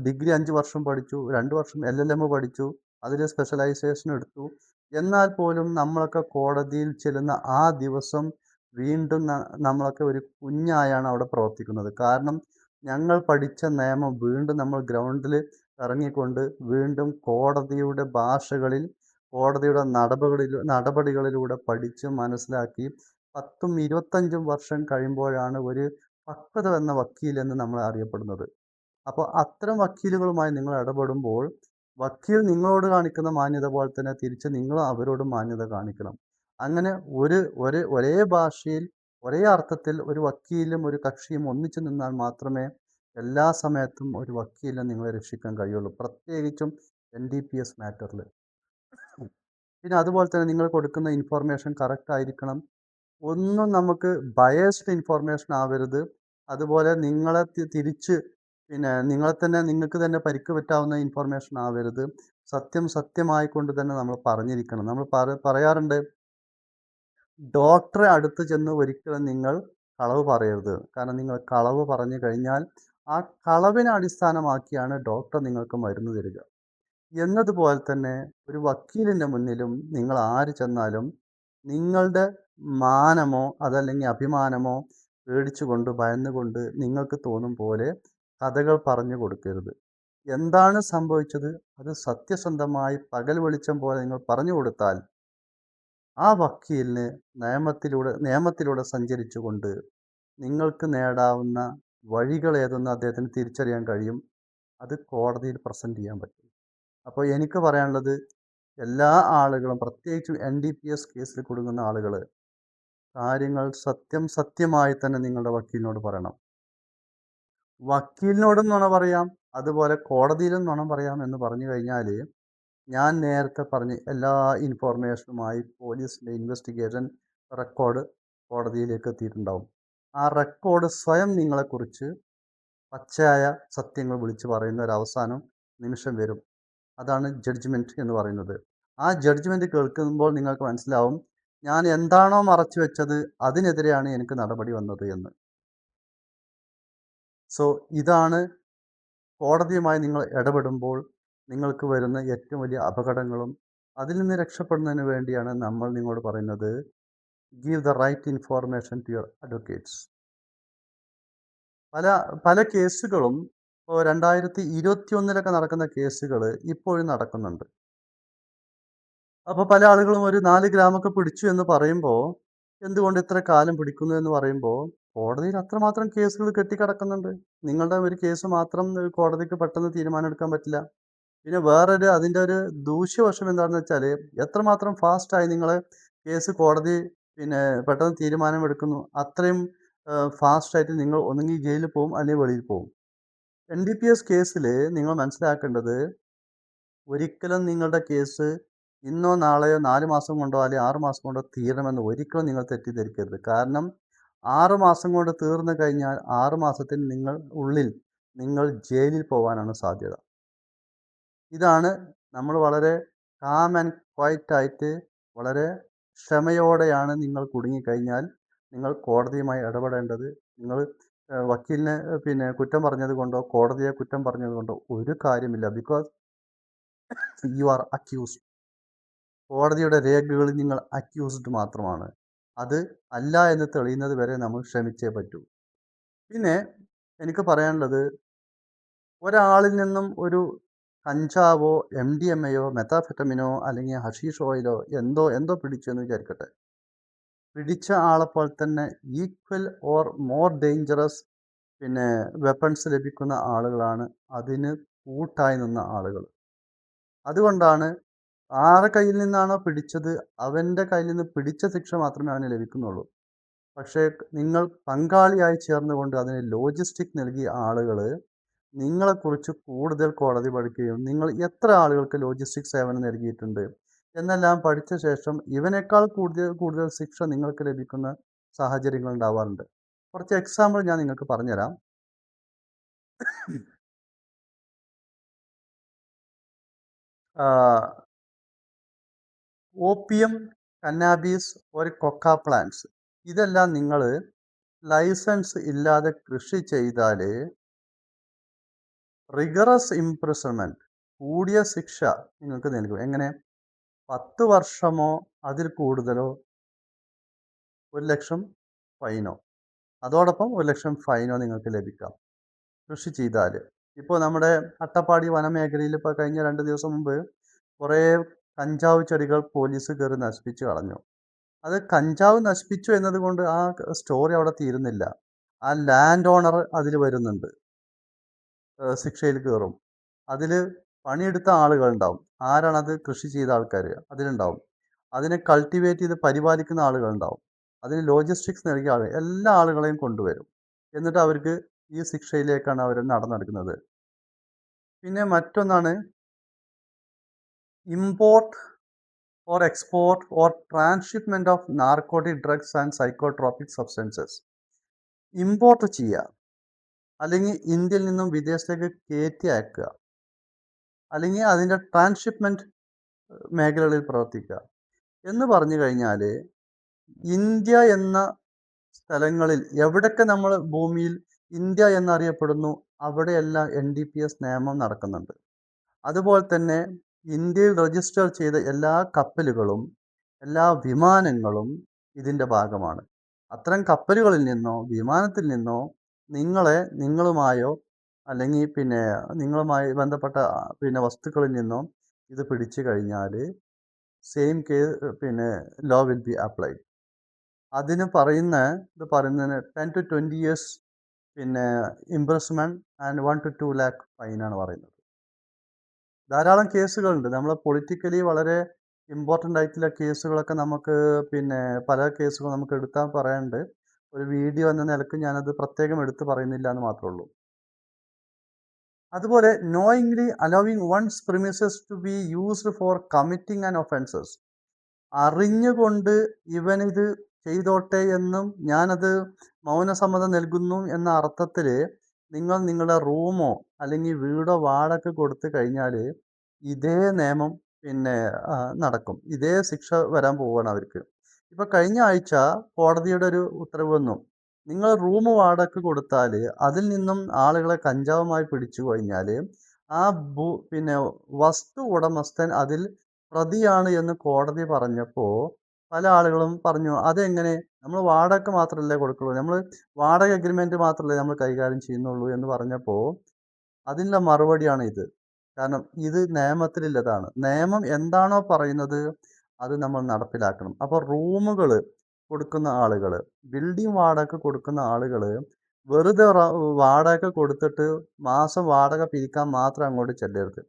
ഡിഗ്രി 5 വർഷം പഠിച്ചു, 2 വർഷം LLM പഠിച്ചു, അതിൽ സ്പെഷ്യലൈസേഷൻ എടുത്തു. എന്നാൽ പോലും നമ്മളൊക്കെ കോടതിയിൽ ചെല്ലുന്ന ആ ദിവസം വീണ്ടും നമ്മളൊക്കെ ഒരു കുഞ്ഞായാണ് അവിടെ പ്രവർത്തിക്കുന്നത്. കാരണം ഞങ്ങൾ പഠിച്ച നിയമം വീണ്ടും നമ്മൾ ഗ്രൗണ്ടിൽ ഇറങ്ങിക്കൊണ്ട് വീണ്ടും കോടതിയുടെ ഭാഷകളിൽ കോടതിയുടെ നടപടികളിലൂടെ പഠിച്ച് മനസ്സിലാക്കി 10ഉം 25ഉം വർഷം കഴിയുമ്പോഴാണ് ഒരു പക്വത എന്ന വക്കീൽ എന്ന് നമ്മൾ അറിയപ്പെടുന്നത്. അപ്പോൾ അത്തരം വക്കീലുകളുമായി നിങ്ങൾ ഇടപെടുമ്പോൾ വക്കീൽ നിങ്ങളോട് കാണിക്കുന്ന മാന്യത പോലെ തന്നെ തിരിച്ച് നിങ്ങൾ അവരോട് മാന്യത കാണിക്കണം. അങ്ങനെ ഒരേ ഭാഷയിൽ ഒരേ അർത്ഥത്തിൽ ഒരു വക്കീലും ഒരു കക്ഷിയും ഒന്നിച്ചു നിന്നാൽ മാത്രമേ എല്ലാ സമയത്തും ഒരു വക്കീലിനെ നിങ്ങളെ രക്ഷിക്കാൻ കഴിയുള്ളൂ. പ്രത്യേകിച്ചും NDPS മാറ്ററിൽ. പിന്നെ അതുപോലെ തന്നെ നിങ്ങൾ കൊടുക്കുന്ന ഇൻഫോർമേഷൻ കറക്റ്റ് ആയിരിക്കണം. ഒന്നും നമുക്ക് ബയസ്ഡ് ഇൻഫോർമേഷൻ ആവരുത്. അതുപോലെ നിങ്ങളെ തിരിച്ച് നിങ്ങൾക്ക് തന്നെ പരിക്ക് പറ്റാവുന്ന ഇൻഫോർമേഷൻ ആവരുത്. സത്യമായിക്കൊണ്ട് തന്നെ നമ്മൾ പറഞ്ഞിരിക്കണം. നമ്മൾ പറയാറുണ്ട്, ഡോക്ടറെ അടുത്ത് ചെന്ന് ഒരിക്കലും നിങ്ങൾ കളവ് പറയരുത്. കാരണം നിങ്ങൾ കളവ് പറഞ്ഞു കഴിഞ്ഞാൽ ആ കളവിനെ അടിസ്ഥാനമാക്കിയാണ് ഡോക്ടർ നിങ്ങൾക്ക് മരുന്ന് തരിക. എന്നതുപോലെ തന്നെ ഒരു വക്കീലിൻ്റെ മുന്നിലും നിങ്ങൾ ആര് ചെന്നാലും നിങ്ങളുടെ മാനമോ അതല്ലെങ്കിൽ അഭിമാനമോ പേടിച്ചുകൊണ്ട് ഭയന്നുകൊണ്ട് നിങ്ങൾക്ക് തോന്നും പോലെ കഥകൾ പറഞ്ഞു കൊടുക്കരുത്. എന്താണ് സംഭവിച്ചത് അത് സത്യസന്ധമായി പകൽ വെളിച്ചം പോലെ നിങ്ങൾ പറഞ്ഞു കൊടുത്താൽ ആ വക്കീലിന് നിയമത്തിലൂടെ സഞ്ചരിച്ചുകൊണ്ട് നിങ്ങൾക്ക് നേടാവുന്ന വഴികൾ ഏതെന്ന് അദ്ദേഹത്തിന് തിരിച്ചറിയാൻ കഴിയും. അത് കോടതിയിൽ പ്രസൻറ്റ് ചെയ്യാൻ പറ്റും. അപ്പോൾ എനിക്ക് പറയാനുള്ളത്, എല്ലാ ആളുകളും പ്രത്യേകിച്ചും NDPS കേസിൽ കുടുങ്ങുന്ന ആളുകൾ കാര്യങ്ങൾ സത്യമായി തന്നെ നിങ്ങളുടെ വക്കീലിനോട് പറയണം. വക്കീലിനോടും നുണ പറയാം, അതുപോലെ കോടതിയിലും നുണ പറയാം എന്ന് പറഞ്ഞു കഴിഞ്ഞാൽ ഞാൻ നേരത്തെ പറഞ്ഞ എല്ലാ ഇൻഫോർമേഷനുമായി പോലീസിൻ്റെ ഇൻവെസ്റ്റിഗേഷൻ റെക്കോർഡ് കോടതിയിലേക്ക് എത്തിയിട്ടുണ്ടാവും. ആ റെക്കോർഡ് സ്വയം നിങ്ങളെക്കുറിച്ച് പച്ചയായ സത്യങ്ങൾ വിളിച്ചു പറയുന്ന ഒരു അവസാനം നിമിഷം വരും. അതാണ് ജഡ്ജ്മെൻറ്റ് എന്ന് പറയുന്നത്. ആ ജഡ്ജ്മെൻറ്റ് കേൾക്കുമ്പോൾ നിങ്ങൾക്ക് മനസ്സിലാവും ഞാൻ എന്താണോ മറച്ചു വെച്ചത് അതിനെതിരെയാണ് എനിക്ക് നടപടി വന്നത് എന്ന്. സോ ഇതാണ് കോടതിയുമായി നിങ്ങൾ ഇടപെടുമ്പോൾ നിങ്ങൾക്ക് വരുന്ന ഏറ്റവും വലിയ അപകടങ്ങളും അതിൽ നിന്ന് രക്ഷപ്പെടുന്നതിന് വേണ്ടിയാണ് നമ്മൾ നിങ്ങളോട് പറയുന്നത്, give the right information to your advocates. പല കേസുകളും ഇപ്പോൾ 2021 നടക്കുന്ന കേസുകൾ ഇപ്പോഴും നടക്കുന്നുണ്ട്. അപ്പോൾ പല ആളുകളും ഒരു 4 ഗ്രാമൊക്കെ പിടിച്ചു എന്ന് പറയുമ്പോൾ എന്തുകൊണ്ട് ഇത്ര കാലം പിടിക്കുന്നു എന്ന് പറയുമ്പോൾ കോടതിയിൽ അത്രമാത്രം കേസുകൾ കെട്ടിക്കിടക്കുന്നുണ്ട്. നിങ്ങളുടെ ഒരു കേസ് മാത്രം കോടതിക്ക് പെട്ടെന്ന് തീരുമാനം എടുക്കാൻ പറ്റില്ല. പിന്നെ വേറൊരു അതിൻ്റെ ഒരു ദൂഷ്യവശം എന്താണെന്ന് വെച്ചാൽ എത്രമാത്രം ഫാസ്റ്റായി നിങ്ങളെ കേസ് കോടതി പെട്ടെന്ന് തീരുമാനമെടുക്കുന്നു അത്രയും ഫാസ്റ്റായിട്ട് നിങ്ങൾ ഒന്നുകിൽ ജയിലിൽ പോവും അല്ലെങ്കിൽ വെളിയിൽ പോവും. NDPS കേസിൽ നിങ്ങൾ മനസ്സിലാക്കേണ്ടത് ഒരിക്കലും നിങ്ങളുടെ കേസ് ഇന്നോ നാളെയോ 4 മാസം കൊണ്ടോ അല്ലെങ്കിൽ 6 മാസം കൊണ്ടോ തീരണമെന്ന് ഒരിക്കലും നിങ്ങൾ തെറ്റിദ്ധരിക്കരുത്. കാരണം 6 മാസം കൊണ്ട് തീർന്നു കഴിഞ്ഞാൽ 6 മാസത്തിന് ഉള്ളിൽ നിങ്ങൾ ജയിലിൽ പോവാനാണ് സാധ്യത. ഇതാണ് നമ്മൾ വളരെ കാം ആൻഡ് ക്വയറ്റ് ആയിട്ട് വളരെ ക്ഷമയോടെയാണ് നിങ്ങൾ കുടുങ്ങിക്കഴിഞ്ഞാൽ നിങ്ങൾ കോടതിയുമായി ഇടപെടേണ്ടത്. നിങ്ങൾ വക്കീലിനെ കുറ്റം പറഞ്ഞത് കൊണ്ടോ കോടതിയെ കുറ്റം പറഞ്ഞത് കൊണ്ടോ ഒരു കാര്യമില്ല. Because you are accused. കോടതിയുടെ രേഖകളിൽ നിങ്ങൾ അക്യൂസ്ഡ് മാത്രമാണ്. അത് അല്ല എന്ന് തെളിയുന്നത് വരെ നമ്മൾ ക്ഷമിച്ചേ പറ്റൂ. പിന്നെ എനിക്ക് പറയാനുള്ളത്, ഒരാളിൽ നിന്നും ഒരു കഞ്ചാവോ MDMAയോ മെത്താഫെറ്റമിനോ അല്ലെങ്കിൽ ഹഷീഷ് ഓയിലോ എന്തോ പിടിച്ചു എന്ന് വിചാരിക്കട്ടെ. പിടിച്ച ആളെപ്പോലെ തന്നെ equal or more dangerous weapons ലഭിക്കുന്ന ആളുകളാണ് അതിന് കൂട്ടായി നിന്ന ആളുകൾ. അതുകൊണ്ടാണ് ആരുടെ കയ്യിൽ നിന്നാണോ പിടിച്ചത് അവൻ്റെ കയ്യിൽ നിന്ന് പിടിച്ച ശിക്ഷ മാത്രമേ അവന് ലഭിക്കുന്നുള്ളൂ. പക്ഷേ നിങ്ങൾ പങ്കാളിയായി ചേർന്നുകൊണ്ട് അതിന് ലോജിസ്റ്റിക് നൽകിയ ആളുകൾ നിങ്ങളെക്കുറിച്ച് കൂടുതൽ കോടതി പഠിക്കുകയും നിങ്ങൾ എത്ര ആളുകൾക്ക് ലോജിസ്റ്റിക് സേവനം നൽകിയിട്ടുണ്ട് എന്നെല്ലാം പഠിച്ച ശേഷം ഇവനേക്കാൾ കൂടുതൽ ശിക്ഷ നിങ്ങൾക്ക് ലഭിക്കുന്ന സാഹചര്യങ്ങൾ ഉണ്ടാവാറുണ്ട്. കുറച്ച് എക്സാമ്പിൾ ഞാൻ നിങ്ങൾക്ക് പറഞ്ഞുതരാം. ഓപ്പിയം, കന്നാബീസ്, ഒരു കൊക്ക പ്ലാന്റ്സ് ഇതെല്ലാം നിങ്ങൾ ലൈസൻസ് ഇല്ലാതെ കൃഷി ചെയ്താൽ റിഗറസ് ഇംപ്രിസൺമെൻറ്റ് കൂടിയ ശിക്ഷ നിങ്ങൾക്ക് നൽകും. എങ്ങനെ? 10 വർഷമോ അതിൽ കൂടുതലോ 1 ലക്ഷം ഫൈനോ, അതോടൊപ്പം 1 ലക്ഷം ഫൈനോ നിങ്ങൾക്ക് ലഭിക്കാം കൃഷി ചെയ്താൽ. ഇപ്പോൾ നമ്മുടെ അട്ടപ്പാടി വനമേഖലയിൽ ഇപ്പോൾ കഴിഞ്ഞ 2 ദിവസം മുമ്പ് കുറേ കഞ്ചാവ് ചെടികൾ പോലീസ് കയറി നശിപ്പിച്ച് കളഞ്ഞു. അത് കഞ്ചാവ് നശിപ്പിച്ചു എന്നതുകൊണ്ട് ആ സ്റ്റോറി അവിടെ തീരുന്നില്ല. ആ ലാൻഡ് ഓണർ അതിൽ വരുന്നുണ്ട്, ശിക്ഷയിൽ കയറും. അതിൽ പണിയെടുത്ത ആളുകളുണ്ടാവും. ആരാണത് കൃഷി ചെയ്ത ആൾക്കാർ അതിലുണ്ടാവും. അതിനെ കൾട്ടിവേറ്റ് ചെയ്ത് പരിപാലിക്കുന്ന ആളുകളുണ്ടാവും. അതിന് ലോജിസ്റ്റിക്സ് നൽകിയ ആളുകൾ എല്ലാ ആളുകളെയും കൊണ്ടുവരും. എന്നിട്ട് അവർക്ക് ഈ ശിക്ഷയിലേക്കാണ് അവർ നടന്നെടുക്കുന്നത്. പിന്നെ മറ്റൊന്നാണ് import or export or transhipment of narcotic drugs and psychotropic substances. Import ചെയ്യുക, അല്ലെങ്കിൽ ഇന്ത്യയിൽ നിന്നും വിദേശത്തേക്ക് കയറ്റി അയക്കുക, അല്ലെങ്കിൽ അതിൻ്റെ ട്രാൻസ്ഷിപ്മെൻറ്റ് മേഖലകളിൽ പ്രവർത്തിക്കുക എന്ന് പറഞ്ഞു കഴിഞ്ഞാൽ ഇന്ത്യ എന്ന സ്ഥലങ്ങളിൽ എവിടൊക്കെ നമ്മൾ ഭൂമിയിൽ ഇന്ത്യ എന്നറിയപ്പെടുന്നു അവിടെയെല്ലാം NDPS നിയമം നടക്കുന്നുണ്ട്. അതുപോലെ തന്നെ ഇന്ത്യയിൽ രജിസ്റ്റർ ചെയ്ത എല്ലാ കപ്പലുകളും എല്ലാ വിമാനങ്ങളും ഇതിൻ്റെ ഭാഗമാണ്. അത്തരം കപ്പലുകളിൽ നിന്നോ വിമാനത്തിൽ നിന്നോ നിങ്ങളുമായോ അല്ലെങ്കിൽ നിങ്ങളുമായി ബന്ധപ്പെട്ട വസ്തുക്കളിൽ നിന്നോ ഇത് പിടിച്ചു കഴിഞ്ഞാൽ same law will be applied. അതിന് പറയുന്നതിന് 10 to 20 years imprisonment and 1 to 2 lakh ഫൈനാണ് പറയുന്നത്. ധാരാളം കേസുകളുണ്ട്. നമ്മൾ പൊളിറ്റിക്കലി വളരെ ഇമ്പോർട്ടൻ്റ് ആയിട്ടുള്ള കേസുകളൊക്കെ നമുക്ക് പല കേസുകൾ നമുക്ക് എടുത്താൽ പറയാനുണ്ട്. ഒരു വീഡിയോ എന്ന നിലക്ക് ഞാനത് പ്രത്യേകം എടുത്ത് പറയുന്നില്ല എന്ന് മാത്രമേ ഉള്ളൂ. അതുപോലെ knowingly allowing one's premises to be used for committing and offences. അറിഞ്ഞുകൊണ്ട് ഇവനിത് ചെയ്തോട്ടെ എന്നും ഞാനത് മൗനസമ്മതം നൽകുന്നു എന്ന അർത്ഥത്തിൽ നിങ്ങൾ നിങ്ങളുടെ റൂമോ അല്ലെങ്കിൽ വീടോ വാടക കൊടുത്തു കഴിഞ്ഞാൽ ഇതേ നിയമം നടക്കും. ഇതേ ശിക്ഷ വരാൻ പോവുകയാണ് അവർക്ക്. ഇപ്പോൾ കഴിഞ്ഞ ആഴ്ച കോടതിയുടെ ഒരു ഉത്തരവ് വന്നു. നിങ്ങൾ റൂം വാടക കൊടുത്താൽ അതിൽ നിന്നും ആളുകളെ കഞ്ചാവുമായി പിടിച്ചു കഴിഞ്ഞാൽ ആ വസ്തു ഉടമസ്ഥൻ അതിൽ പ്രതിയാണ് എന്ന് കോടതി പറഞ്ഞപ്പോൾ പല ആളുകളും പറഞ്ഞു, അതെങ്ങനെ? നമ്മൾ വാടക മാത്രമല്ലേ കൊടുക്കുള്ളൂ, നമ്മൾ വാടക അഗ്രിമെൻറ്റ് മാത്രമല്ലേ നമ്മൾ കൈകാര്യം ചെയ്യുന്നുള്ളൂ എന്ന് പറഞ്ഞപ്പോൾ അതിനുള്ള മറുപടിയാണ് ഇത്. കാരണം ഇത് നിയമത്തിലുള്ളതാണ്. നിയമം എന്താണോ പറയുന്നത് അത് നമ്മൾ നടപ്പിലാക്കണം. അപ്പോൾ റൂമുകൾ കൊടുക്കുന്ന ആളുകൾ, ബിൽഡിംഗ് വാടക കൊടുക്കുന്ന ആളുകൾ വെറുതെ വാടക കൊടുത്തിട്ട് മാസം വാടക പിരിക്കാൻ മാത്രം അങ്ങോട്ട് ചെല്ലരുത്.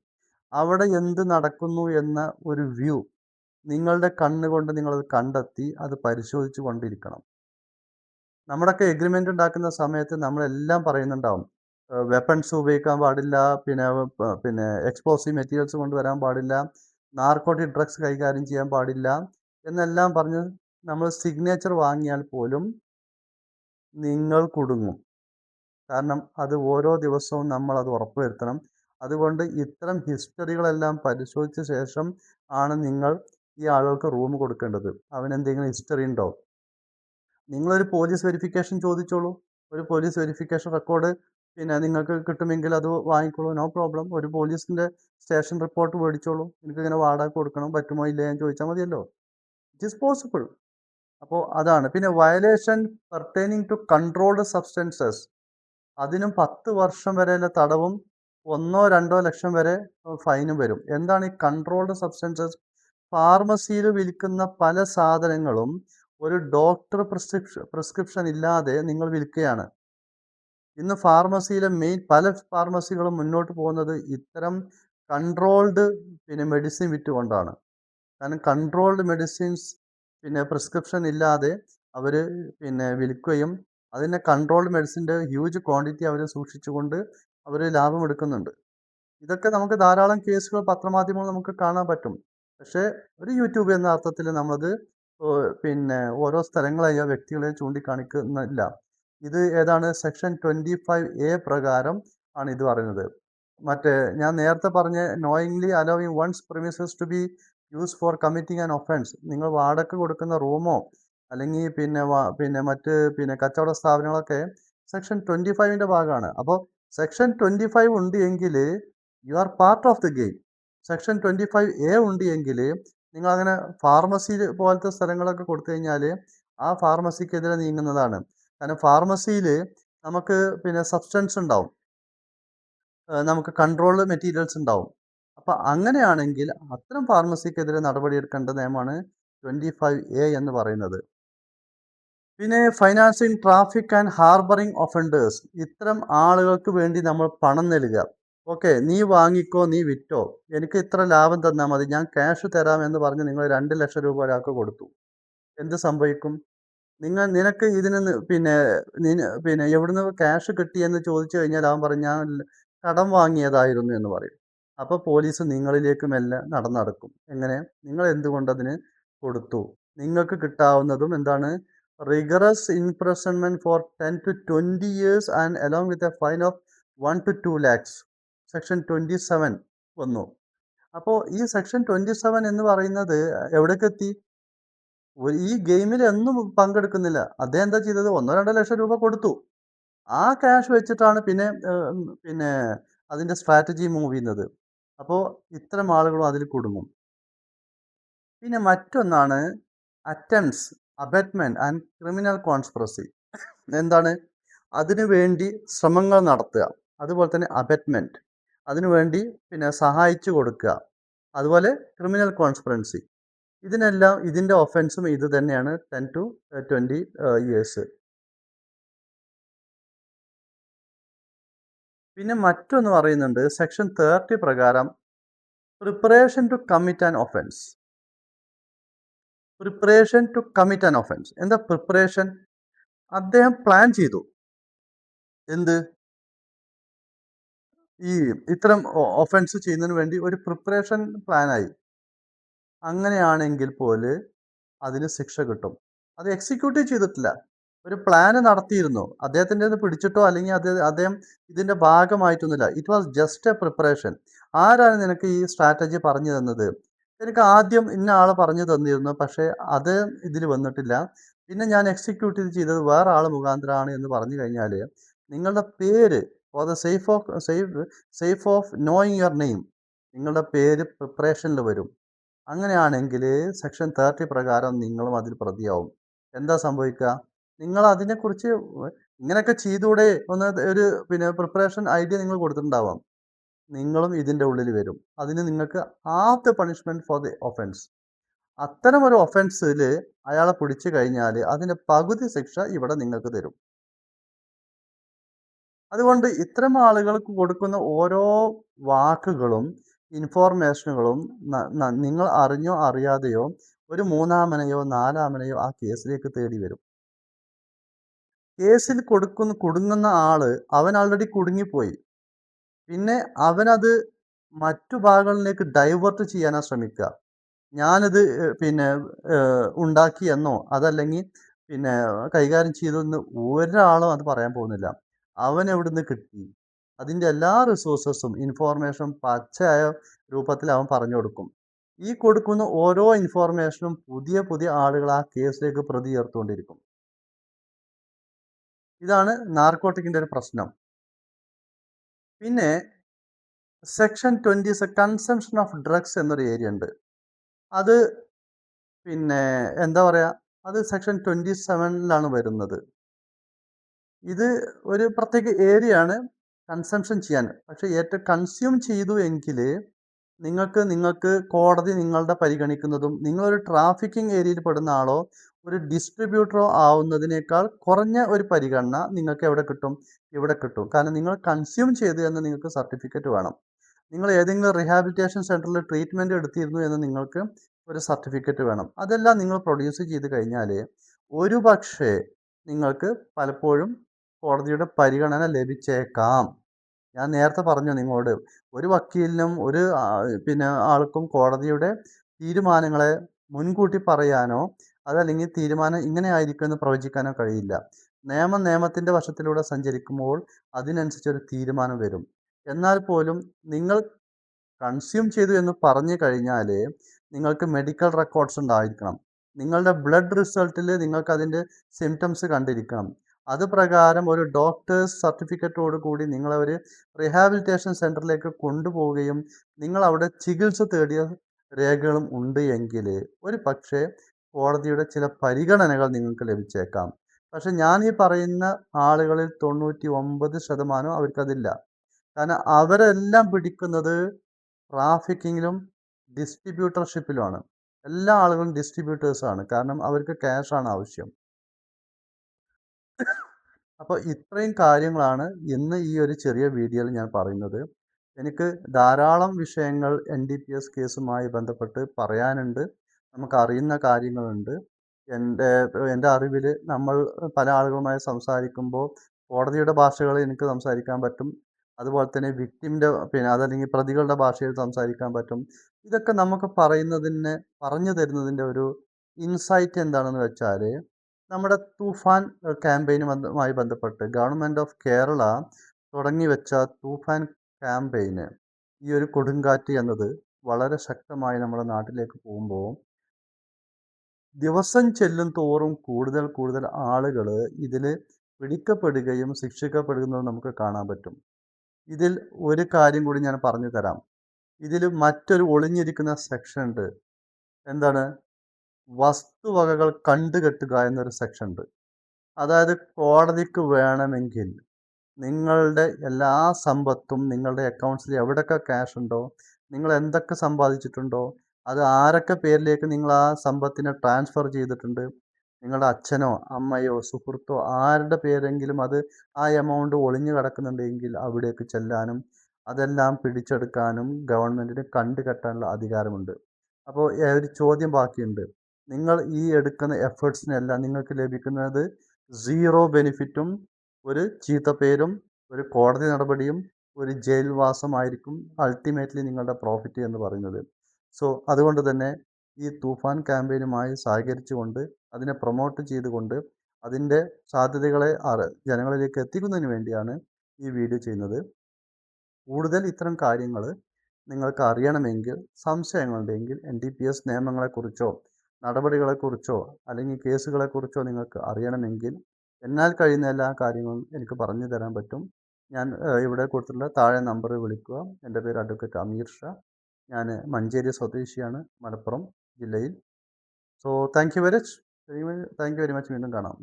അവിടെ എന്ത് നടക്കുന്നു എന്ന ഒരു വ്യൂ നിങ്ങളുടെ കണ്ണുകൊണ്ട് നിങ്ങളത് കണ്ടെത്തി അത് പരിശോധിച്ചു കൊണ്ടിരിക്കണം. നമ്മുടെയൊക്കെ എഗ്രിമെൻ്റ് ഉണ്ടാക്കുന്ന സമയത്ത് നമ്മളെല്ലാം പറയുന്നുണ്ടാവും. വെപ്പൺസ് ഉപയോഗിക്കാൻ പാടില്ല, പിന്നെ എക്സ്പ്ലോസീവ് മെറ്റീരിയൽസ് കൊണ്ടുവരാൻ പാടില്ല, നാർക്കോട്ടിക് ഡ്രഗ്സ് കൈകാര്യം ചെയ്യാൻ പാടില്ല എന്നെല്ലാം പറഞ്ഞ് നമ്മൾ സിഗ്നേച്ചർ വാങ്ങിയാൽ പോലും നിങ്ങൾ കുടുങ്ങും. കാരണം അത് ഓരോ ദിവസവും നമ്മളത് ഉറപ്പുവരുത്തണം. അതുകൊണ്ട് ഇത്തരം ഹിസ്റ്ററികളെല്ലാം പരിശോധിച്ച ശേഷം ആണ് നിങ്ങൾ ഈ ആളുകൾക്ക് റൂം കൊടുക്കേണ്ടത്. അവനെന്തെങ്കിലും ഹിസ്റ്ററി ഉണ്ടോ? നിങ്ങളൊരു പോലീസ് വെരിഫിക്കേഷൻ ചോദിച്ചോളൂ. ഒരു പോലീസ് വെരിഫിക്കേഷൻ റെക്കോർഡ് നിങ്ങൾക്ക് കിട്ടുമെങ്കിൽ അത് വാങ്ങിക്കോളൂ. No problem. ഒരു പോലീസിൻ്റെ സ്റ്റേഷൻ റിപ്പോർട്ട് മേടിച്ചോളൂ. എനിക്കിങ്ങനെ വാടക കൊടുക്കണം, പറ്റുമോ ഇല്ലയോ എന്ന് ചോദിച്ചാൽ മതിയല്ലോ. It is possible. അപ്പോൾ അതാണ്. പിന്നെ violation pertaining to controlled substances, അതിനും 10 വർഷം വരെയുള്ള തടവും 1-2 ലക്ഷം വരെ ഫൈനും വരും. എന്താണ് ഈ കൺട്രോൾഡ് സബ്സ്റ്റൻസസ്? ഫാർമസിയിൽ വിൽക്കുന്ന പല സാധനങ്ങളും ഒരു ഡോക്ടർ പ്രിസ്ക്രിപ്ഷൻ ഇല്ലാതെ നിങ്ങൾ വിൽക്കുകയാണ്. ഇന്ന് ഫാർമസിയിലെ പല ഫാർമസികളും മുന്നോട്ട് പോകുന്നത് ഇത്തരം കൺട്രോൾഡ് മെഡിസിൻ വിറ്റുകൊണ്ടാണ്. കാരണം കൺട്രോൾഡ് മെഡിസിൻസ് പ്രിസ്ക്രിപ്ഷൻ ഇല്ലാതെ അവർ വിൽക്കുകയും അതിൻ്റെ കൺട്രോൾഡ് മെഡിസിൻ്റെ ഹ്യൂജ് ക്വാണ്ടിറ്റി അവർ സൂക്ഷിച്ചുകൊണ്ട് അവർ ലാഭമെടുക്കുന്നുണ്ട്. ഇതൊക്കെ നമുക്ക് ധാരാളം കേസുകൾ പത്രമാധ്യമങ്ങൾ നമുക്ക് കാണാൻ പറ്റും. പക്ഷേ ഒരു യൂട്യൂബ് എന്ന അർത്ഥത്തിൽ നമ്മളത് ഓരോ സ്ഥലങ്ങളെയോ വ്യക്തികളെ ചൂണ്ടിക്കാണിക്കുന്നില്ല. ഇത് ഏതാണ്? സെക്ഷൻ 25A പ്രകാരം ആണ് ഇത് പറയുന്നത്. മറ്റേ ഞാൻ നേരത്തെ പറഞ്ഞ knowingly allowing one's premises to be use for committing an offence, നിങ്ങൾ വാടക കൊടുക്കുന്ന റൂമോ അല്ലെങ്കിൽ മറ്റ് കച്ചവട സ്ഥാപനങ്ങളൊക്കെ സെക്ഷൻ 25ൻ്റെ ഭാഗമാണ്. അപ്പോൾ സെക്ഷൻ 25 ഉണ്ട് എങ്കിൽ you are part of the game. Section 25A ഉണ്ട് എങ്കിൽ നിങ്ങൾ അങ്ങനെ ഫാർമസി പോലത്തെ സ്ഥലങ്ങളൊക്കെ കൊടുത്തു കഴിഞ്ഞാൽ ആ ഫാർമസിക്കെതിരെ നീങ്ങുന്നതാണ്. കാരണം ഫാർമസിയിൽ നമുക്ക് സബ്സ്റ്റൻസ് ഉണ്ടാവും, നമുക്ക് കൺട്രോൾഡ് മെറ്റീരിയൽസ് ഉണ്ടാവും. അപ്പം അങ്ങനെയാണെങ്കിൽ അത്തരം ഫാർമസിക്കെതിരെ നടപടിയെടുക്കേണ്ട നിയമമാണ് 25A എന്ന് പറയുന്നത്. പിന്നെ financing traffic and harbouring offenders, ഇത്തരം ആളുകൾക്ക് വേണ്ടി നമ്മൾ പണം നൽകുക. ഓക്കെ, നീ വാങ്ങിക്കോ, നീ വിറ്റോ, എനിക്ക് ഇത്ര ലാഭം തന്നാൽ മതി, ഞാൻ ക്യാഷ് തരാമെന്ന് പറഞ്ഞ് നിങ്ങൾ 2 ലക്ഷം രൂപ ഒരാൾക്ക് കൊടുത്തു. എന്ത് സംഭവിക്കും? നിനക്ക് ഇതിന് എവിടുന്ന് ക്യാഷ് കിട്ടിയെന്ന് ചോദിച്ചു കഴിഞ്ഞാൽ അവൻ പറയും ഞാൻ കടം വാങ്ങിയതായിരുന്നു എന്ന് പറയും. അപ്പോൾ പോലീസ് നിങ്ങളിലേക്ക് മെല്ലെ നടക്കും. എങ്ങനെ? നിങ്ങൾ എന്തുകൊണ്ടതിന് കൊടുത്തു? നിങ്ങൾക്ക് കിട്ടാവുന്നതും എന്താണ്? Rigorous imprisonment for 10 to 20 years and along with a fine of 1 to 2 lakhs. Section 27 വന്നു. അപ്പോൾ ഈ സെക്ഷൻ 27 എന്ന് പറയുന്നത് എവിടേക്കെത്തി? ഈ ഗെയിമിൽ ഒന്നും പങ്കെടുക്കുന്നില്ല. അദ്ദേഹം എന്താ ചെയ്തത്? 1-2 ലക്ഷം രൂപ കൊടുത്തു. ആ ക്യാഷ് വെച്ചിട്ടാണ് പിന്നെ അതിൻ്റെ സ്ട്രാറ്റജി മൂവ് ചെയ്യുന്നത്. അപ്പോൾ ഇത്തരം ആളുകളും അതിൽ കുടുങ്ങും. പിന്നെ മറ്റൊന്നാണ് attempts, abatement and criminal conspiracy. എന്താണ്? അതിനു വേണ്ടി ശ്രമങ്ങൾ നടത്തുക, അതുപോലെ തന്നെ അബറ്റ്മെൻറ്റ്, അതിനുവേണ്ടി സഹായിച്ചു കൊടുക്കുക, അതുപോലെ ക്രിമിനൽ കോൺസ്പിറൻസി. ഇതിനെല്ലാം ഇതിൻ്റെ ഒഫൻസും ഇത് തന്നെയാണ്, 10 to 20 years. പിന്നെ മറ്റൊന്ന് പറയുന്നുണ്ട് സെക്ഷൻ 30 പ്രകാരം preparation to commit an offence. Preparation to commit an offence എന്താ പ്രിപ്പറേഷൻ? അദ്ദേഹം പ്ലാൻ ചെയ്തു. എന്ത്? ഈ ഇത്തരം ഒഫൻസ് ചെയ്യുന്നതിന് വേണ്ടി ഒരു പ്രിപ്പറേഷൻ പ്ലാനായി. അങ്ങനെയാണെങ്കിൽ പോലും അതിന് ശിക്ഷ കിട്ടും. അത് എക്സിക്യൂട്ട് ചെയ്തിട്ടില്ല, ഒരു പ്ലാന് നടത്തിയിരുന്നു. അദ്ദേഹത്തിൻ്റെ പിടിച്ചിട്ടോ അല്ലെങ്കിൽ അദ്ദേഹം ഇതിൻ്റെ ഭാഗമായിട്ടൊന്നുമില്ല. It was just a preparation. ആരാണ് നിനക്ക് ഈ സ്ട്രാറ്റജി പറഞ്ഞു തന്നത്? എനിക്ക് ആദ്യം ഇന്ന ആൾ പറഞ്ഞു തന്നിരുന്നു, പക്ഷേ അത് ഇതിൽ വന്നിട്ടില്ല. പിന്നെ ഞാൻ എക്സിക്യൂട്ട് ചെയ്തത് വേറെ ആൾ മുഖാന്തരമാണ് എന്ന് പറഞ്ഞു കഴിഞ്ഞാൽ നിങ്ങളുടെ പേര് for the safe of knowing your name, നിങ്ങളുടെ പേര് പ്രിപ്പറേഷനിൽ വരും. അങ്ങനെയാണെങ്കിൽ സെക്ഷൻ 30 പ്രകാരം നിങ്ങളും അതിൽ പ്രതിയാവും. എന്താ സംഭവിക്കുക? നിങ്ങൾ അതിനെക്കുറിച്ച് ഇങ്ങനെയൊക്കെ ചെയ്തൂടെ ഒന്ന് ഒരു പ്രിപ്പറേഷൻ ഐഡിയ നിങ്ങൾ കൊടുത്തിട്ടുണ്ടാവാം. നിങ്ങളും ഇതിൻ്റെ ഉള്ളിൽ വരും. അതിന് നിങ്ങൾക്ക് half the punishment for the offence. അത്തരം ഒരു ഒഫൻസിൽ അയാളെ പിടിച്ചു കഴിഞ്ഞാൽ അതിൻ്റെ പകുതി ശിക്ഷ ഇവിടെ നിങ്ങൾക്ക് തരും. അതുകൊണ്ട് ഇത്തരം ആളുകൾക്ക് കൊടുക്കുന്ന ഓരോ വാക്കുകളും ഇൻഫോർമേഷനുകളും നിങ്ങൾ അറിഞ്ഞോ അറിയാതെയോ ഒരു മൂന്നാമനെയോ നാലാമനെയോ ആ കേസിലേക്ക് തേടി വരും. കേസിൽ കുടുങ്ങുന്ന ആള് അവൻ ആൾറെഡി കുടുങ്ങിപ്പോയി. പിന്നെ അവനത് മറ്റു ഭാഗങ്ങളിലേക്ക് ഡൈവേർട്ട് ചെയ്യാനാ ശ്രമിക്കുക. ഞാനിത് പിന്നെ ഉണ്ടാക്കിയെന്നോ അതല്ലെങ്കിൽ പിന്നെ കൈകാര്യം ചെയ്തതെന്ന് ഒരാളും അത് പറയാൻ പോകുന്നില്ല. അവൻ എവിടുന്ന് കിട്ടി? അതിൻ്റെ എല്ലാ റിസോഴ്സസും ഇൻഫോർമേഷനും പച്ചയായ രൂപത്തിൽ അവൻ പറഞ്ഞു കൊടുക്കും. ഈ കൊടുക്കുന്ന ഓരോ ഇൻഫോർമേഷനും പുതിയ പുതിയ ആളുകൾ ആ കേസിലേക്ക് പ്രതി ചേർത്തുകൊണ്ടിരിക്കും. ഇതാണ് നാർക്കോട്ടിക്കിന്റെ ഒരു പ്രശ്നം. പിന്നെ സെക്ഷൻ 20 കൺസംഷൻ ഓഫ് ഡ്രഗ്സ് എന്നൊരു ഏരിയ ഉണ്ട്. അത് പിന്നെ എന്താ പറയാ, അത് സെക്ഷൻ 27 വരുന്നത്. ഇത് ഒരു പ്രത്യേക ഏരിയ ആണ് കൺസംഷൻ ചെയ്യാൻ. പക്ഷെ ഏറ്റവും കൺസ്യൂം ചെയ്തു എങ്കിൽ നിങ്ങൾക്ക് കോടതി നിങ്ങളുടെ പരിഗണിക്കുന്നതും നിങ്ങളൊരു ട്രാഫിക്കിംഗ് ഏരിയയിൽ പെടുന്ന ആളോ ഒരു ഡിസ്ട്രിബ്യൂട്ടറോ ആവുന്നതിനേക്കാൾ കുറഞ്ഞ ഒരു പരിഗണന നിങ്ങൾക്ക് എവിടെ കിട്ടും? ഇവിടെ കിട്ടും. കാരണം നിങ്ങൾ കൺസ്യൂം ചെയ്തു എന്ന് നിങ്ങൾക്ക് സർട്ടിഫിക്കറ്റ് വേണം. നിങ്ങൾ ഏതെങ്കിലും റീഹാബിലിറ്റേഷൻ സെൻറ്ററിൽ ട്രീറ്റ്മെൻറ്റ് എടുത്തിരുന്നു എന്ന് നിങ്ങൾക്ക് ഒരു സർട്ടിഫിക്കറ്റ് വേണം. അതെല്ലാം നിങ്ങൾ പ്രൊഡ്യൂസ് ചെയ്ത് കഴിഞ്ഞാൽ ഒരു പക്ഷേ നിങ്ങൾക്ക് പലപ്പോഴും കോടതിയുടെ പരിഗണന ലഭിച്ചേക്കാം. ഞാൻ നേരത്തെ പറഞ്ഞു നിങ്ങളോട്, ഒരു വക്കീലിനും ഒരു പിന്നെ ആൾക്കും കോടതിയുടെ തീരുമാനങ്ങളെ മുൻകൂട്ടി പറയാനോ അതല്ലെങ്കിൽ തീരുമാനം ഇങ്ങനെ ആയിരിക്കുമെന്ന് പ്രവചിക്കാനോ കഴിയില്ല. നിയമത്തിൻ്റെ വശത്തിലൂടെ സഞ്ചരിക്കുമ്പോൾ അതിനനുസരിച്ചൊരു തീരുമാനം വരും. എന്നാൽ പോലും നിങ്ങൾ കൺസ്യൂം ചെയ്തു എന്ന് പറഞ്ഞു കഴിഞ്ഞാൽ നിങ്ങൾക്ക് മെഡിക്കൽ റെക്കോർഡ്സ് ഉണ്ടായിരിക്കണം. നിങ്ങളുടെ ബ്ലഡ് റിസൾട്ടിൽ നിങ്ങൾക്ക് അതിൻ്റെ സിംറ്റംസ് കണ്ടിരിക്കണം. അത് പ്രകാരം ഒരു ഡോക്ടേഴ്സ് സർട്ടിഫിക്കറ്റോട് കൂടി നിങ്ങളെ ഒരു റീഹാബിലിറ്റേഷൻ സെൻറ്ററിലേക്ക് കൊണ്ടുപോവുകയും നിങ്ങൾ അവിടെ ചികിത്സ തേടിയ രേഖകളും ഉണ്ട് എങ്കിൽ ഒരു പക്ഷേ കോടതിയുടെ ചില പരിഗണനകൾ നിങ്ങൾക്ക് ലഭിച്ചേക്കാം. പക്ഷെ ഞാൻ ഈ പറയുന്ന ആളുകളിൽ 99% അവർക്കതില്ല. കാരണം അവരെല്ലാം പിടിക്കുന്നത് ട്രാഫിക്കിങ്ങിലും ഡിസ്ട്രിബ്യൂട്ടർഷിപ്പിലുമാണ്. എല്ലാ ആളുകളും ഡിസ്ട്രിബ്യൂട്ടേഴ്സാണ്. കാരണം അവർക്ക് ക്യാഷാണ് ആവശ്യം. അപ്പോൾ ഇത്രയും കാര്യങ്ങളാണ് ഇന്ന് ഈ ഒരു ചെറിയ വീഡിയോയിൽ ഞാൻ പറയുന്നത്. എനിക്ക് ധാരാളം വിഷയങ്ങൾ NDPS കേസുമായി ബന്ധപ്പെട്ട് പറയാനുണ്ട്. നമുക്കറിയുന്ന കാര്യങ്ങളുണ്ട്. എൻ്റെ അറിവിൽ നമ്മൾ പല ആളുകളുമായി സംസാരിക്കുമ്പോൾ കോടതിയുടെ ഭാഷകളിൽ എനിക്ക് സംസാരിക്കാൻ പറ്റും. അതുപോലെ തന്നെ വിക്ടിമിൻ്റെ പിന്നെ അതല്ലെങ്കിൽ പ്രതികളുടെ ഭാഷയിൽ സംസാരിക്കാൻ പറ്റും. ഇതൊക്കെ നമുക്ക് പറഞ്ഞു തരുന്നതിൻ്റെ ഒരു ഇൻസൈറ്റ് എന്താണെന്ന് വെച്ചാൽ നമ്മുടെ തൂഫാൻ ക്യാമ്പയിനുമായി ബന്ധപ്പെട്ട് ഗവൺമെൻറ് ഓഫ് കേരള തുടങ്ങി വെച്ച തൂഫാൻ ക്യാമ്പയിന് ഈ ഒരു കൊടുങ്കാറ്റ് എന്നത് വളരെ ശക്തമായി നമ്മുടെ നാട്ടിലേക്ക് പോകുമ്പോൾ ദിവസം ചെല്ലും തോറും കൂടുതൽ ആളുകൾ ഇതിൽ പിടിക്കപ്പെടുകയും ശിക്ഷിക്കപ്പെടുന്നതും നമുക്ക് കാണാൻ പറ്റും. ഇതിൽ ഒരു കാര്യം കൂടി ഞാൻ പറഞ്ഞു തരാം. ഇതിൽ മറ്റൊരു ഒളിഞ്ഞിരിക്കുന്ന സെക്ഷൻ ഉണ്ട്. എന്താണ്? വസ്തുവകകൾ കണ്ടുകെട്ടുക എന്നൊരു സെക്ഷൻ ഉണ്ട്. അതായത് കോടതിക്ക് വേണമെങ്കിൽ നിങ്ങളുടെ എല്ലാ സമ്പത്തും നിങ്ങളുടെ അക്കൗണ്ട്സിൽ എവിടെയൊക്കെ ക്യാഷ് ഉണ്ടോ, നിങ്ങൾ എന്തൊക്കെ സമ്പാദിച്ചിട്ടുണ്ടോ, അത് ആരൊക്കെ പേരിലേക്ക് നിങ്ങൾ ആ സമ്പത്തിനെ ട്രാൻസ്ഫർ ചെയ്തിട്ടുണ്ട്, നിങ്ങളുടെ അച്ഛനോ അമ്മയോ സുഹൃത്തോ ആരുടെ പേരെങ്കിലും അത് ആ എമൗണ്ട് ഒളിഞ്ഞു കിടക്കുന്നുണ്ടെങ്കിൽ അവിടേക്ക് ചെല്ലാനും അതെല്ലാം പിടിച്ചെടുക്കാനും ഗവൺമെൻറ്റിന് കണ്ടുകെട്ടാനുള്ള അധികാരമുണ്ട്. അപ്പോൾ ഒരു ചോദ്യം ബാക്കിയുണ്ട്. നിങ്ങൾ ഈ എടുക്കുന്ന എഫേർട്സിനെല്ലാം നിങ്ങൾക്ക് ലഭിക്കുന്നത് സീറോ ബെനിഫിറ്റും ഒരു ചീത്തപ്പേരും ഒരു കോടതി നടപടിയും ഒരു ജയിൽവാസമായിരിക്കും അൾട്ടിമേറ്റ്ലി നിങ്ങളുടെ പ്രോഫിറ്റ് എന്ന് പറയുന്നത്. സോ അതുകൊണ്ട് തന്നെ ഈ തൂഫാൻ ക്യാമ്പയിനുമായി സഹകരിച്ചുകൊണ്ട് അതിനെ പ്രൊമോട്ട് ചെയ്തുകൊണ്ട് അതിൻ്റെ സാധ്യതകളെ ജനങ്ങളിലേക്ക് എത്തിക്കുന്നതിന് വേണ്ടിയാണ് ഈ വീഡിയോ ചെയ്യുന്നത്. കൂടുതൽ ഇത്തരം കാര്യങ്ങൾ നിങ്ങൾക്ക് അറിയണമെങ്കിൽ സംശയങ്ങളുണ്ടെങ്കിൽ NDPS നിയമങ്ങളെക്കുറിച്ചോ നടപടികളെക്കുറിച്ചോ അല്ലെങ്കിൽ കേസുകളെക്കുറിച്ചോ നിങ്ങൾക്ക് അറിയണമെങ്കിൽ എന്നാൽ കഴിയുന്ന എല്ലാ കാര്യങ്ങളും എനിക്ക് പറഞ്ഞു തരാൻ പറ്റും. ഞാൻ ഇവിടെ കൊടുത്തിട്ടുള്ള താഴെ നമ്പർ വിളിക്കുക. എൻ്റെ പേര് അഡ്വക്കേറ്റ് അമീർ ഷാ. ഞാൻ മഞ്ചേരി സ്വദേശിയാണ്, മലപ്പുറം ജില്ലയിൽ. So thank you very much. വീണ്ടും കാണാം.